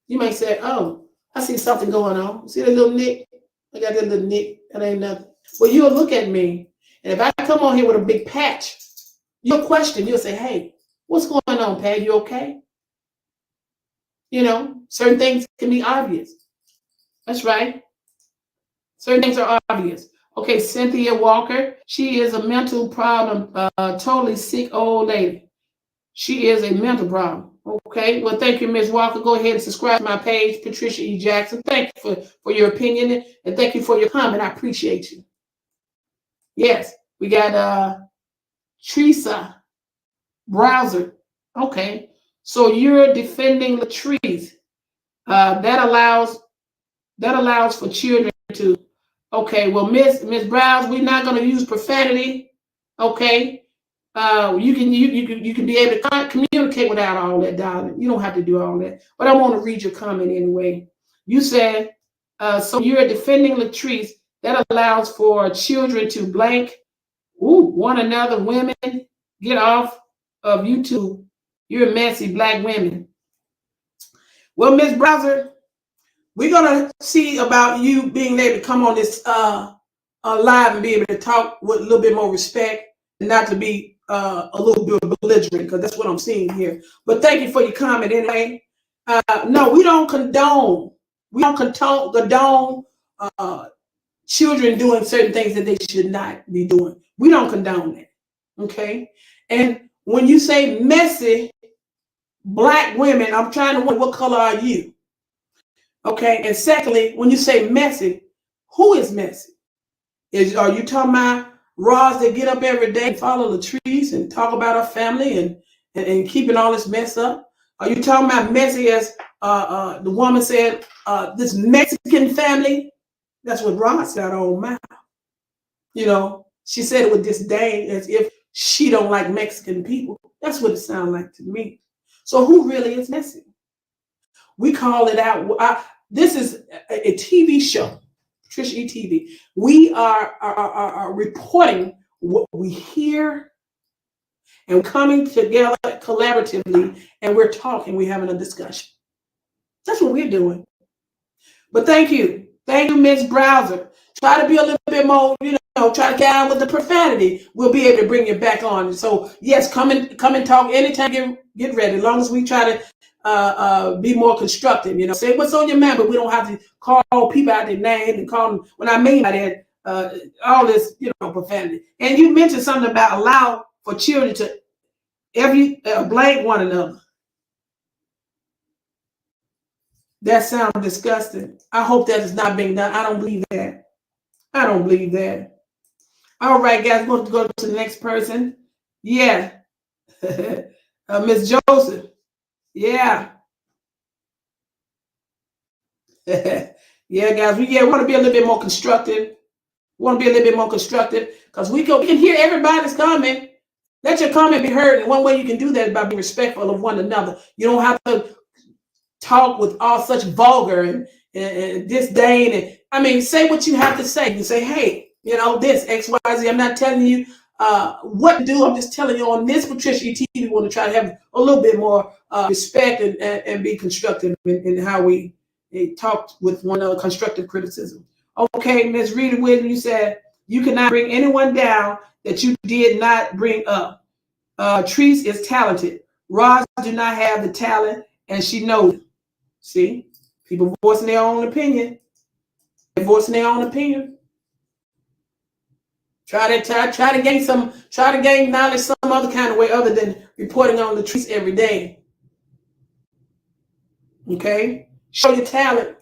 Speaker 1: You may say, "Oh, I see something going on. See that little nick? I got that little nick. That ain't nothing. Well, you'll look at me, and if I come on here with a big patch, you'll question. You'll say, "Hey, what's going on, Pat? You okay?" You know, certain things can be obvious. That's right. Certain things are obvious. Okay, Cynthia Walker. She is a mental problem, totally sick old lady. She is a mental problem. Okay. Well, thank you, Ms. Walker. Go ahead and subscribe to my page, Patricia E. Jackson. Thank you for your opinion and thank you for your comment. I appreciate you. Yes, we got Teresa Browser. Okay. So you're defending Latrice. That allows for children to. Okay. Well, Miss Browse, we're not going to use profanity. Okay. You can be able to communicate without all that, darling. You don't have to do all that. But I want to read your comment anyway. You said, so you're defending Latrice. That allows for children to blank one another. Women, get off of YouTube. You're messy black women. Well, Miss Browser, we're gonna see about you being able to come on this live and be able to talk with a little bit more respect and not to be a little bit belligerent, because that's what I'm seeing here. But thank you for your comment anyway. No, we don't condone. We don't condone children doing certain things that they should not be doing. We don't condone that. Okay. And when you say messy black women, I'm trying to wonder, what color are you? Okay. And secondly, when you say messy, who is messy? Are you talking about Ros that get up every day and follow Latrice and talk about her family and keeping all this mess up? Are you talking about messy as the woman said, this Mexican family? That's what Ros got on mouth. You know, she said it with disdain as if she don't like Mexican people. That's what it sounds like to me. So who really is messy? We call it out. This is a TV show. PatriciaE-TV. We are reporting what we hear and coming together collaboratively, and we're talking, we're having a discussion. That's what we're doing. But thank you. Thank you, Ms. Browser. Try to be a little bit more, try to get out with the profanity. We'll be able to bring you back on. So yes, come and talk anytime. Get ready. As long as we try to be more constructive, say what's on your mind, but we don't have to call people out their name and call them. When I mean by that, all this, profanity. And you mentioned something about allow for children to blame one another. That sounds disgusting. I hope that is not being done. I don't believe that. I don't believe that. All right, guys, we're going to go to the next person. Yeah. Miss Joseph. Yeah. Yeah, guys, we want to be a little bit more constructive. We want to be a little bit more constructive because we can hear everybody's comment. Let your comment be heard. And one way you can do that is by being respectful of one another. You don't have to talk with all such vulgar and disdain. And say what you have to say. You say, hey, this XYZ. I'm not telling you what to do. I'm just telling you on this PatriciaE-TV, we want to try to have a little bit more respect and be constructive in how we talk with one another, constructive criticism. Okay, Ms. Rita Williams, you said you cannot bring anyone down that you did not bring up. Treese is talented. Ros do not have the talent, and she knows it. See, people voicing their own opinion. They're voicing their own opinion. Try to gain knowledge some other kind of way other than reporting on Latrice every day. Okay, show your talent.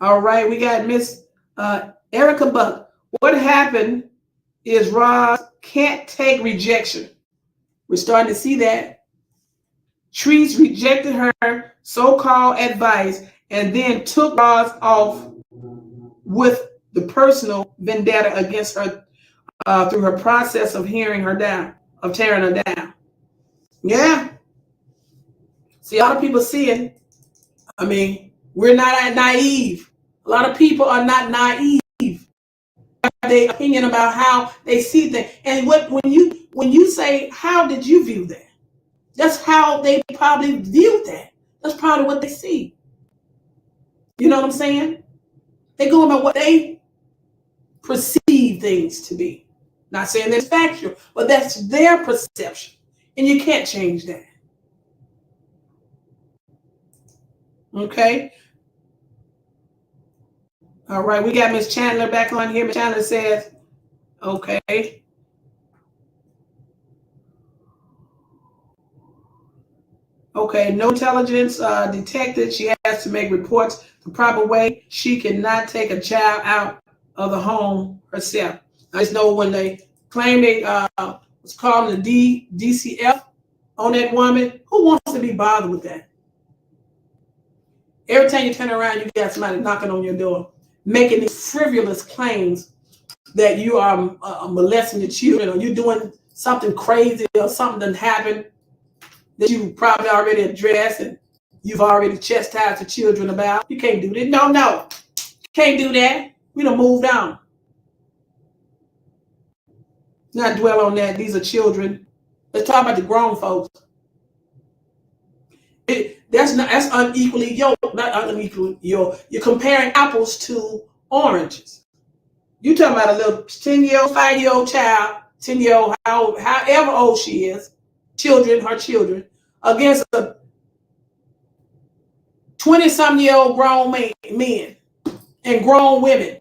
Speaker 1: All right, we got Miss Erica Buck. What happened is Ros can't take rejection. We're starting to see that. Treese rejected her so-called advice and then took Ros off with the personal vendetta against her through her process of tearing her down. Yeah. See, a lot of people see it. We're not naive. A lot of people are not naive. Their opinion about how they see things. And when you say, how did you view that? That's how they probably view that. That's probably what they see. You know what I'm saying? They're going by what they perceive things to be. Not saying that's factual, but that's their perception. And you can't change that. Okay? All right, we got Miss Chandler back on here. Miss Chandler says, okay. Okay, no intelligence detected. She has to make reports the proper way. She cannot take a child out of the home herself. I just know when they claim they was calling the DCF on that woman, who wants to be bothered with that? Every time you turn around, you got somebody knocking on your door, making these frivolous claims that you are molesting your children, or you're doing something crazy, or something done happened that you probably already addressed and you've already chastised the children about. You can't do that. No. Can't do that. We done moved on. Not dwell on that. These are children. Let's talk about the grown folks. That's unequally yoked, not unequally yoked. You're comparing apples to oranges. You talking about a little 10-year-old, 5-year-old child, 10-year-old, however old she is, her children, against a 20-some-year-old grown men and grown women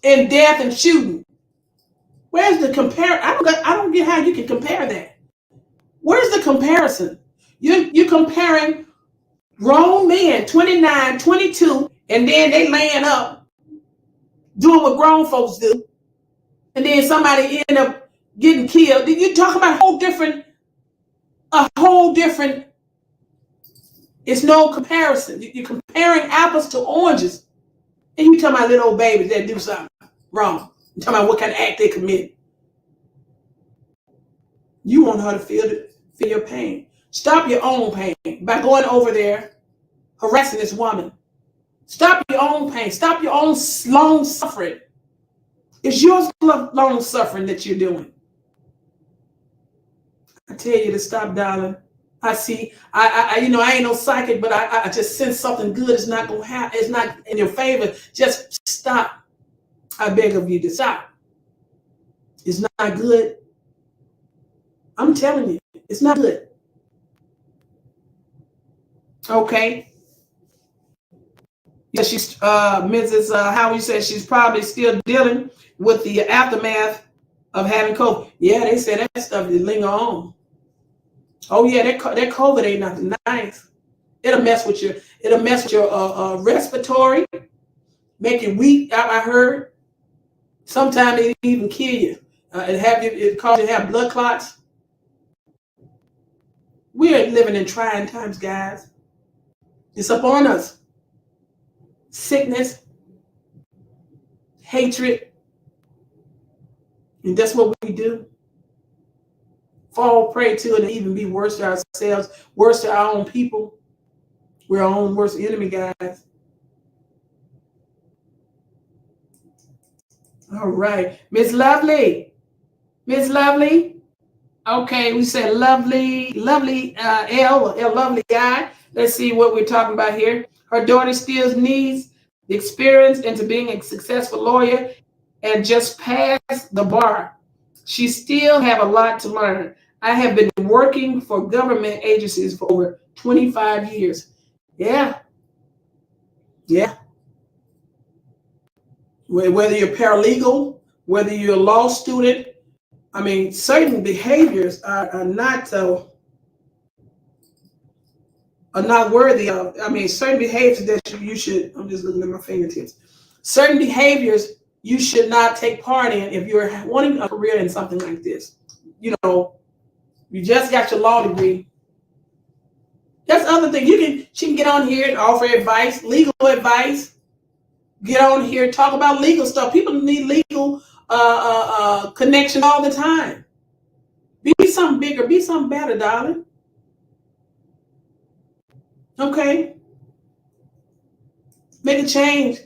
Speaker 1: in death and shooting. Where's the compare? I don't get how you can compare that. Where's the comparison? You're comparing grown men, 29, 22, and then they laying up doing what grown folks do, and then somebody end up getting killed. You talk about a whole different. It's no comparison. You're comparing apples to oranges, and you talking about little old babies that do something wrong. You're talking about what kind of act they commit. You want her to feel your pain. Stop your own pain by going over there harassing this woman. Stop your own pain. Stop your own long suffering. It's your long suffering that you're doing. I tell you to stop, darling. I see. I ain't no psychic, but I just sense something good is not gonna happen. It's not in your favor. Just stop. I beg of you to stop. It's not good. I'm telling you, it's not good. Okay. Yeah, she's Mrs. Howard said she's probably still dealing with the aftermath of having COVID. Yeah, they said that stuff is linger on. Oh yeah, that COVID ain't nothing nice. It'll mess with your respiratory, make you weak. I heard. Sometimes it even kill you. It cause you to have blood clots. We are living in trying times, guys. It's upon us. Sickness, hatred, and that's what we do. Fall prey to it and even be worse to ourselves, worse to our own people. We're our own worst enemy, guys. All right, Miss Lovely. Okay, we said lovely, lovely guy. Let's see what we're talking about here. Her daughter still needs the experience into being a successful lawyer and just passed the bar. She still have a lot to learn. I have been working for government agencies for over 25 years. Yeah. Whether you're paralegal, whether you're a law student, I mean, certain behaviors are not worthy of. I mean, certain behaviors that you should. I'm just looking at my fingertips. Certain behaviors you should not take part in if you're wanting a career in something like this. You know, you just got your law degree. That's the other thing. She can get on here and offer advice, legal advice. Get on here, talk about legal stuff. People need legal connection all the time. Be something bigger. Be something better, darling. Okay. Make a change.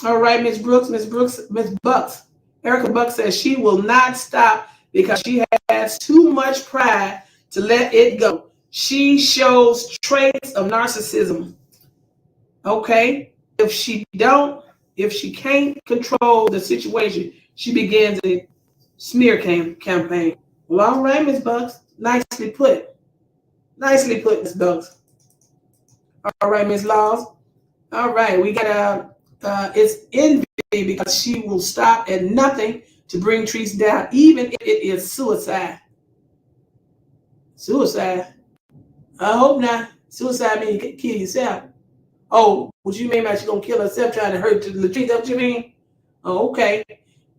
Speaker 1: All right, Miss Bucks. Erica Bucks says she will not stop because she has too much pride to let it go. She shows traits of narcissism. Okay. If she can't control the situation, she begins a smear campaign. Well, all right, Miss Bucks. Nicely put. Nicely put, Miss Bucks. All right, Miss Laws. All right, we got it's envy because she will stop at nothing to bring Trees down, even if it is suicide. Suicide? I hope not. Suicide means you kill yourself. Oh, what you mean by she's gonna kill herself trying to hurt Latrice? That's what you mean? Oh, okay.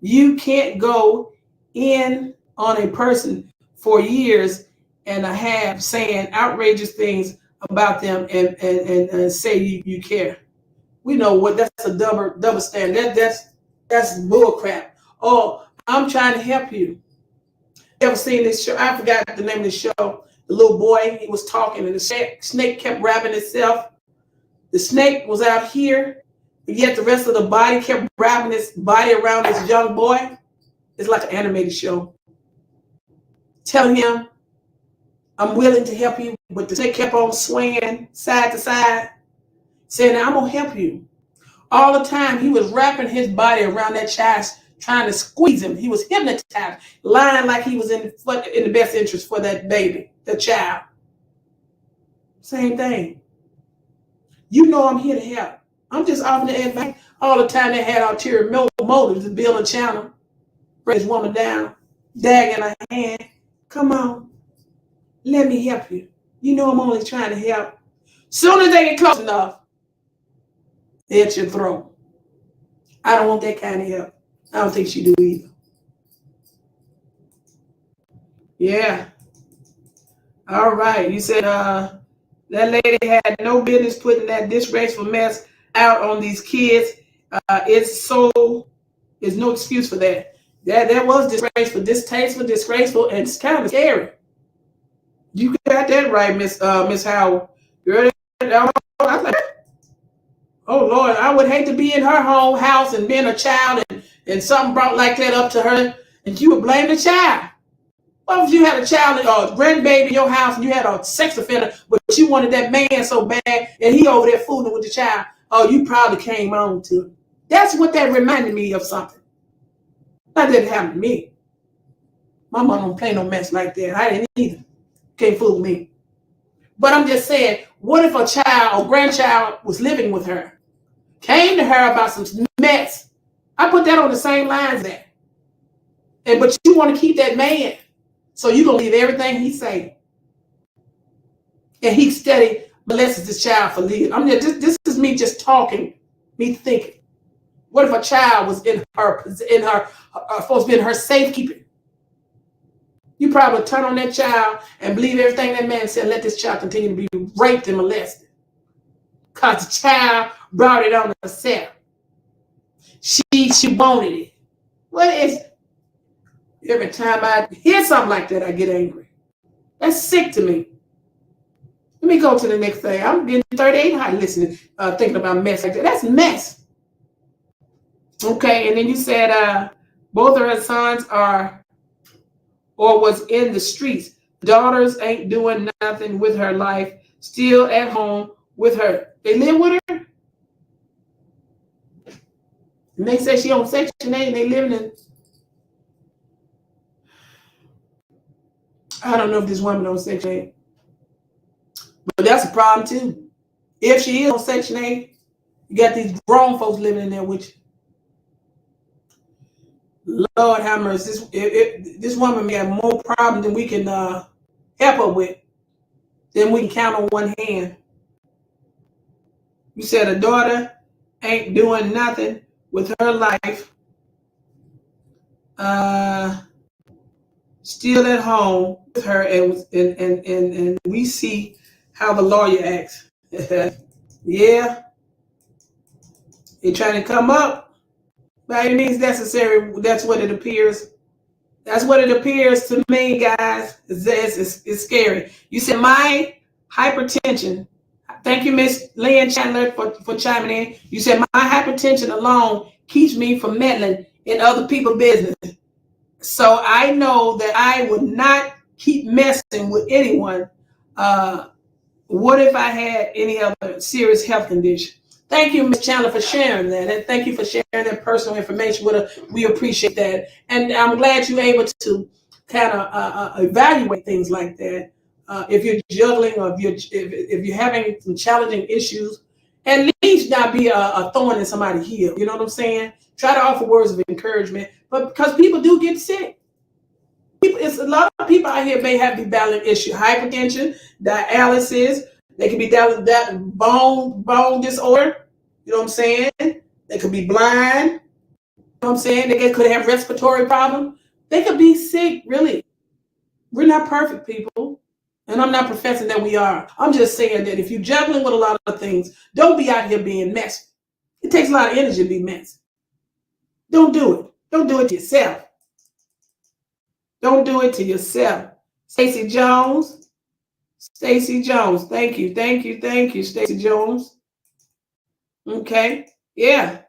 Speaker 1: You can't go in on a person for years and a half saying outrageous things about them and say you care. We know what that's a double standard. That's bull crap. Oh, I'm trying to help you. Ever seen this show? I forgot the name of the show. The little boy, he was talking and the snake kept wrapping itself. The snake was out here, but yet the rest of the body kept wrapping its body around this young boy. It's like an animated show. Tell him, I'm willing to help you, but the snake kept on swinging side to side, saying, I'm going to help you. All the time, he was wrapping his body around that child, trying to squeeze him. He was hypnotized, lying like he was in the best interest for that baby, the child. Same thing. You know I'm here to help. I'm just offering the advice. All the time they had ulterior motives to build a channel, bring this woman down, dag in her hand. Come on, let me help you. You know I'm only trying to help. Soon as they get close enough, they at your throat. I don't want that kind of help. I don't think she do either. Yeah. All right. You said that lady had no business putting that disgraceful mess out on these kids. There's no excuse for that. That was distasteful, disgraceful, and it's kind of scary. You got that right, Miss Howard. Girl, I was like, oh Lord, I would hate to be in her home house and being a child and something brought like that up to her, and you would blame the child. What if you had a child or a grandbaby in your house and you had a sex offender, but you wanted that man so bad and he over there fooling with the child? Oh, you probably came on to it. That's what that reminded me of something. That didn't happen to me. My mom don't play no mess like that. I didn't either. Can't fool me. But I'm just saying, what if a child or grandchild was living with her, came to her about some mess? I put that on the same lines there. But you want to keep that man. So you're going to leave everything he say. And he steady molests this child for leaving. I mean, this is me just talking, me thinking. What if a child was in her supposed to be in her safekeeping? You probably turn on that child and believe everything that man said, let this child continue to be raped and molested. Because the child brought it on herself. She wanted it. What is every time I hear something like that, I get angry. That's sick to me. Let me go to the next thing. I'm getting 38 high listening, thinking about mess like that. That's mess. Okay, and then you said both of her sons are or was in the streets. Daughters ain't doing nothing with her life, still at home with her. They live with her? And they say she on Section 8 and they living in... I don't know if this woman on Section 8. But that's a problem too. If she is on Section 8, you got these grown folks living in there with you. Lord have mercy. This woman may have more problems than we can help her with, than we can count on one hand. You said a daughter ain't doing nothing with her life. Still at home with her, and we see how the lawyer acts. Yeah. They're trying to come up. By any means necessary, that's what it appears. That's what it appears to me, guys. It's scary. You said my hypertension. Thank you, Miss Lynn Chandler, for chiming in. You said my hypertension alone keeps me from meddling in other people's business. So I know that I would not keep messing with anyone. What if I had any other serious health condition? Thank you, Ms. Chandler, for sharing that. And thank you for sharing that personal information with us. We appreciate that. And I'm glad you're able to kind of evaluate things like that. If you're juggling or if you're having some challenging issues, at least not be a thorn in somebody's heel. You know what I'm saying? Try to offer words of encouragement. But because people do get sick. It's a lot of people out here may have be battling issue, hypertension, dialysis. They could be battling that bone disorder. You know what I'm saying? They could be blind. You know what I'm saying? They could have respiratory problems. They could be sick. Really, we're not perfect people, and I'm not professing that we are. I'm just saying that if you're juggling with a lot of things, don't be out here being messy. It takes a lot of energy to be messy. Don't do it. Don't do it to yourself. Don't do it to yourself. Stacey Jones. Stacey Jones. Thank you. Thank you. Thank you, Stacey Jones. Okay. Yeah.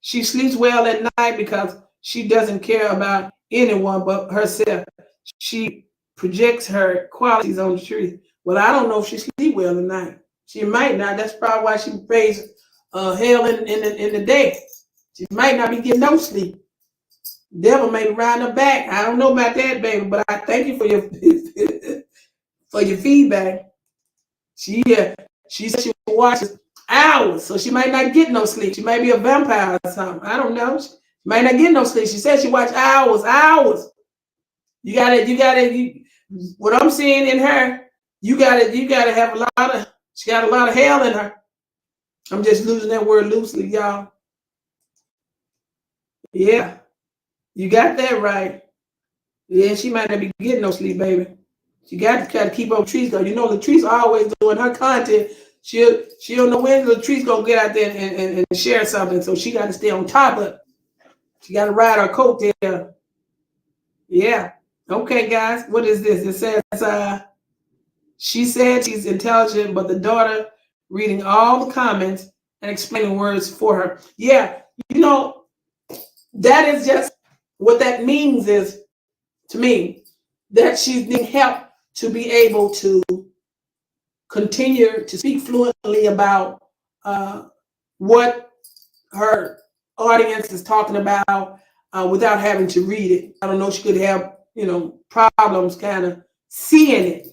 Speaker 1: She sleeps well at night because she doesn't care about anyone but herself. She projects her qualities on the tree. Well, I don't know if she sleeps well at night. She might not. That's probably why she pays hell in the day. She might not be getting no sleep. Devil may be riding her back. I don't know about that, baby, but I thank you for your for your feedback. She said she watches hours, so she might not get no sleep. She might be a vampire or something. I don't know. She might not get no sleep. She said she watched hours. You gotta. What I'm seeing in her, you gotta have a lot of. She got a lot of hell in her. I'm just using that word loosely, y'all. Yeah. You got that right. Yeah, she might not be getting no sleep, baby. She got to kind of keep up with Latrice, though. You know, Latrice always doing her content. She don't know when Latrice gonna get out there and share something, so she got to stay on top of it. She got to ride her coattail. Yeah. Okay, guys. What is this? It says she said she's intelligent, but the daughter reading all the comments and explaining words for her. Yeah. You know, that is just what that means is to me that she's needing help to be able to continue to speak fluently about what her audience is talking about without having to read it. I don't know, she could have, problems kind of seeing it,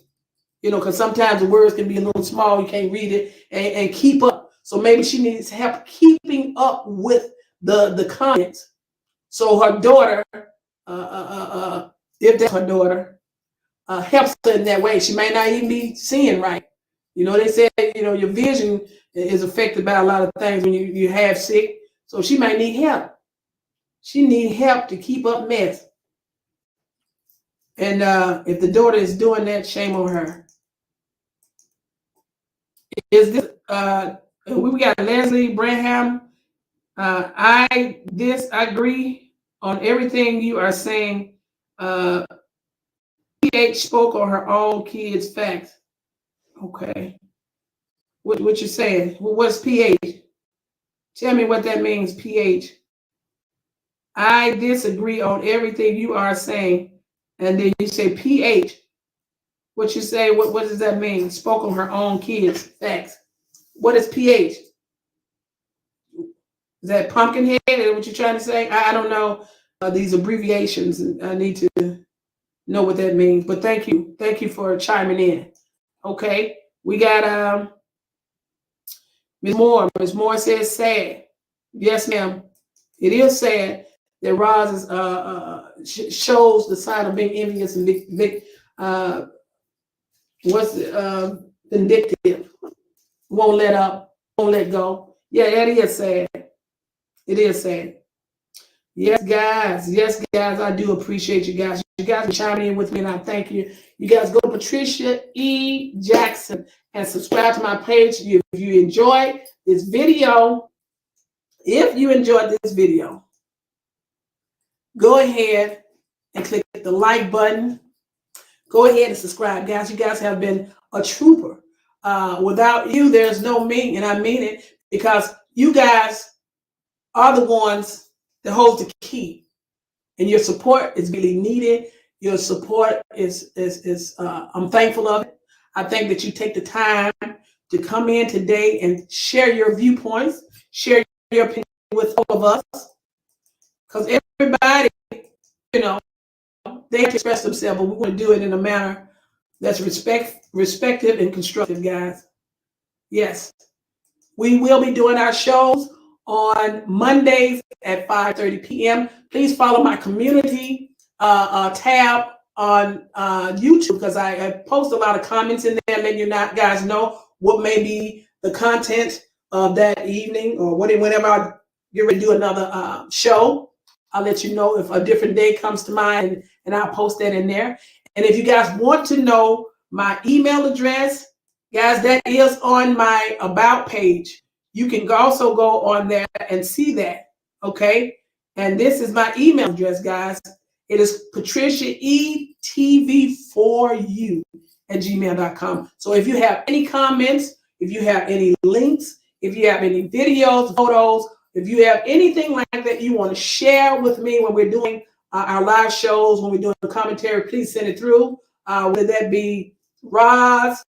Speaker 1: because sometimes the words can be a little small, you can't read it and keep up. So maybe she needs help keeping up with the comments. So her daughter, if that's her daughter, helps her in that way. She may not even be seeing right. They say, your vision is affected by a lot of things when you have sick. So she might need help. She needs help to keep up mess. And if the daughter is doing that, shame on her. Is this, we got Leslie Branham. I disagree on everything you are saying. PH spoke on her own kids' facts. Okay. What you saying? What's PH? Tell me what that means, PH. I disagree on everything you are saying. And then you say PH. What you say, what does that mean? Spoke on her own kids' facts. What is PH? Is that pumpkin head? Is that what you're trying to say? I don't know these abbreviations. I need to know what that means. But thank you. Thank you for chiming in. Okay. We got Ms. Moore. Ms. Moore says sad. Yes, ma'am. It is sad that Ros shows the sign of being envious and vindictive. Won't let up, won't let go. Yeah, that is sad. It is sad. Yes, guys, I do appreciate you guys. You guys are chiming in with me, and I thank you. You guys go to Patricia E. Jackson and subscribe to my page if you enjoyed this video. If you enjoyed this video, go ahead and click the like button. Go ahead and subscribe, guys. You guys have been a trooper. Without you, there's no me, and I mean it, because you guys are the ones that hold the key, and your support is really needed. Your support is I'm thankful of it. I think that you take the time to come in today and share your viewpoints, share your opinion with all of us. Because everybody, you know, they have to express themselves, but we want to do it in a manner that's respectful and constructive, guys. Yes. We will be doing our shows on Mondays at 5:30 p.m. Please follow my community tab on YouTube, because I post a lot of comments in there, letting you guys know what may be the content of that evening, or whenever I get ready to do another show. I'll let you know if a different day comes to mind, and I'll post that in there. And if you guys want to know my email address, guys, that is on my About page. You can also go on there and see that, okay? And this is my email address, guys. It is PatriciaE-TV4U@gmail.com. So if you have any comments, if you have any links, if you have any videos, photos, if you have anything like that you want to share with me when we're doing our live shows, when we're doing the commentary, please send it through. Whether that be Ros,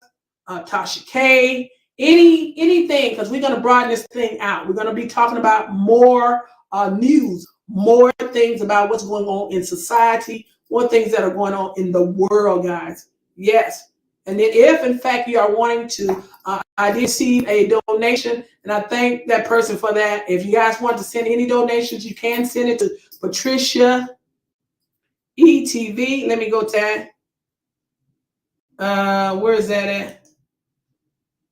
Speaker 1: Tasha K, anything, because we're going to broaden this thing out. We're going to be talking about more news, more things about what's going on in society, more things that are going on in the world, guys. Yes. And then if, in fact, you are wanting to, I did see a donation, and I thank that person for that. If you guys want to send any donations, you can send it to PatriciaE-TV. Let me go to that. Where is that at?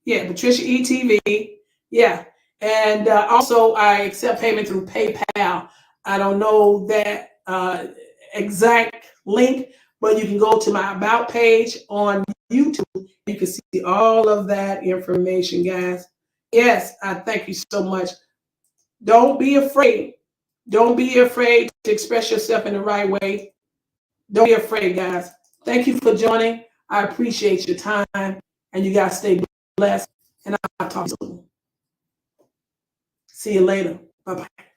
Speaker 1: Yeah, PatriciaE-TV. Yeah. And also, I accept payment through PayPal. I don't know that exact link, but you can go to my About page on YouTube. You can see all of that information, guys. Yes, I thank you so much. Don't be afraid. Don't be afraid to express yourself in the right way. Don't be afraid, guys. Thank you for joining. I appreciate your time, and you guys stay blessed. And I'll talk to you soon. See you later. Bye-bye.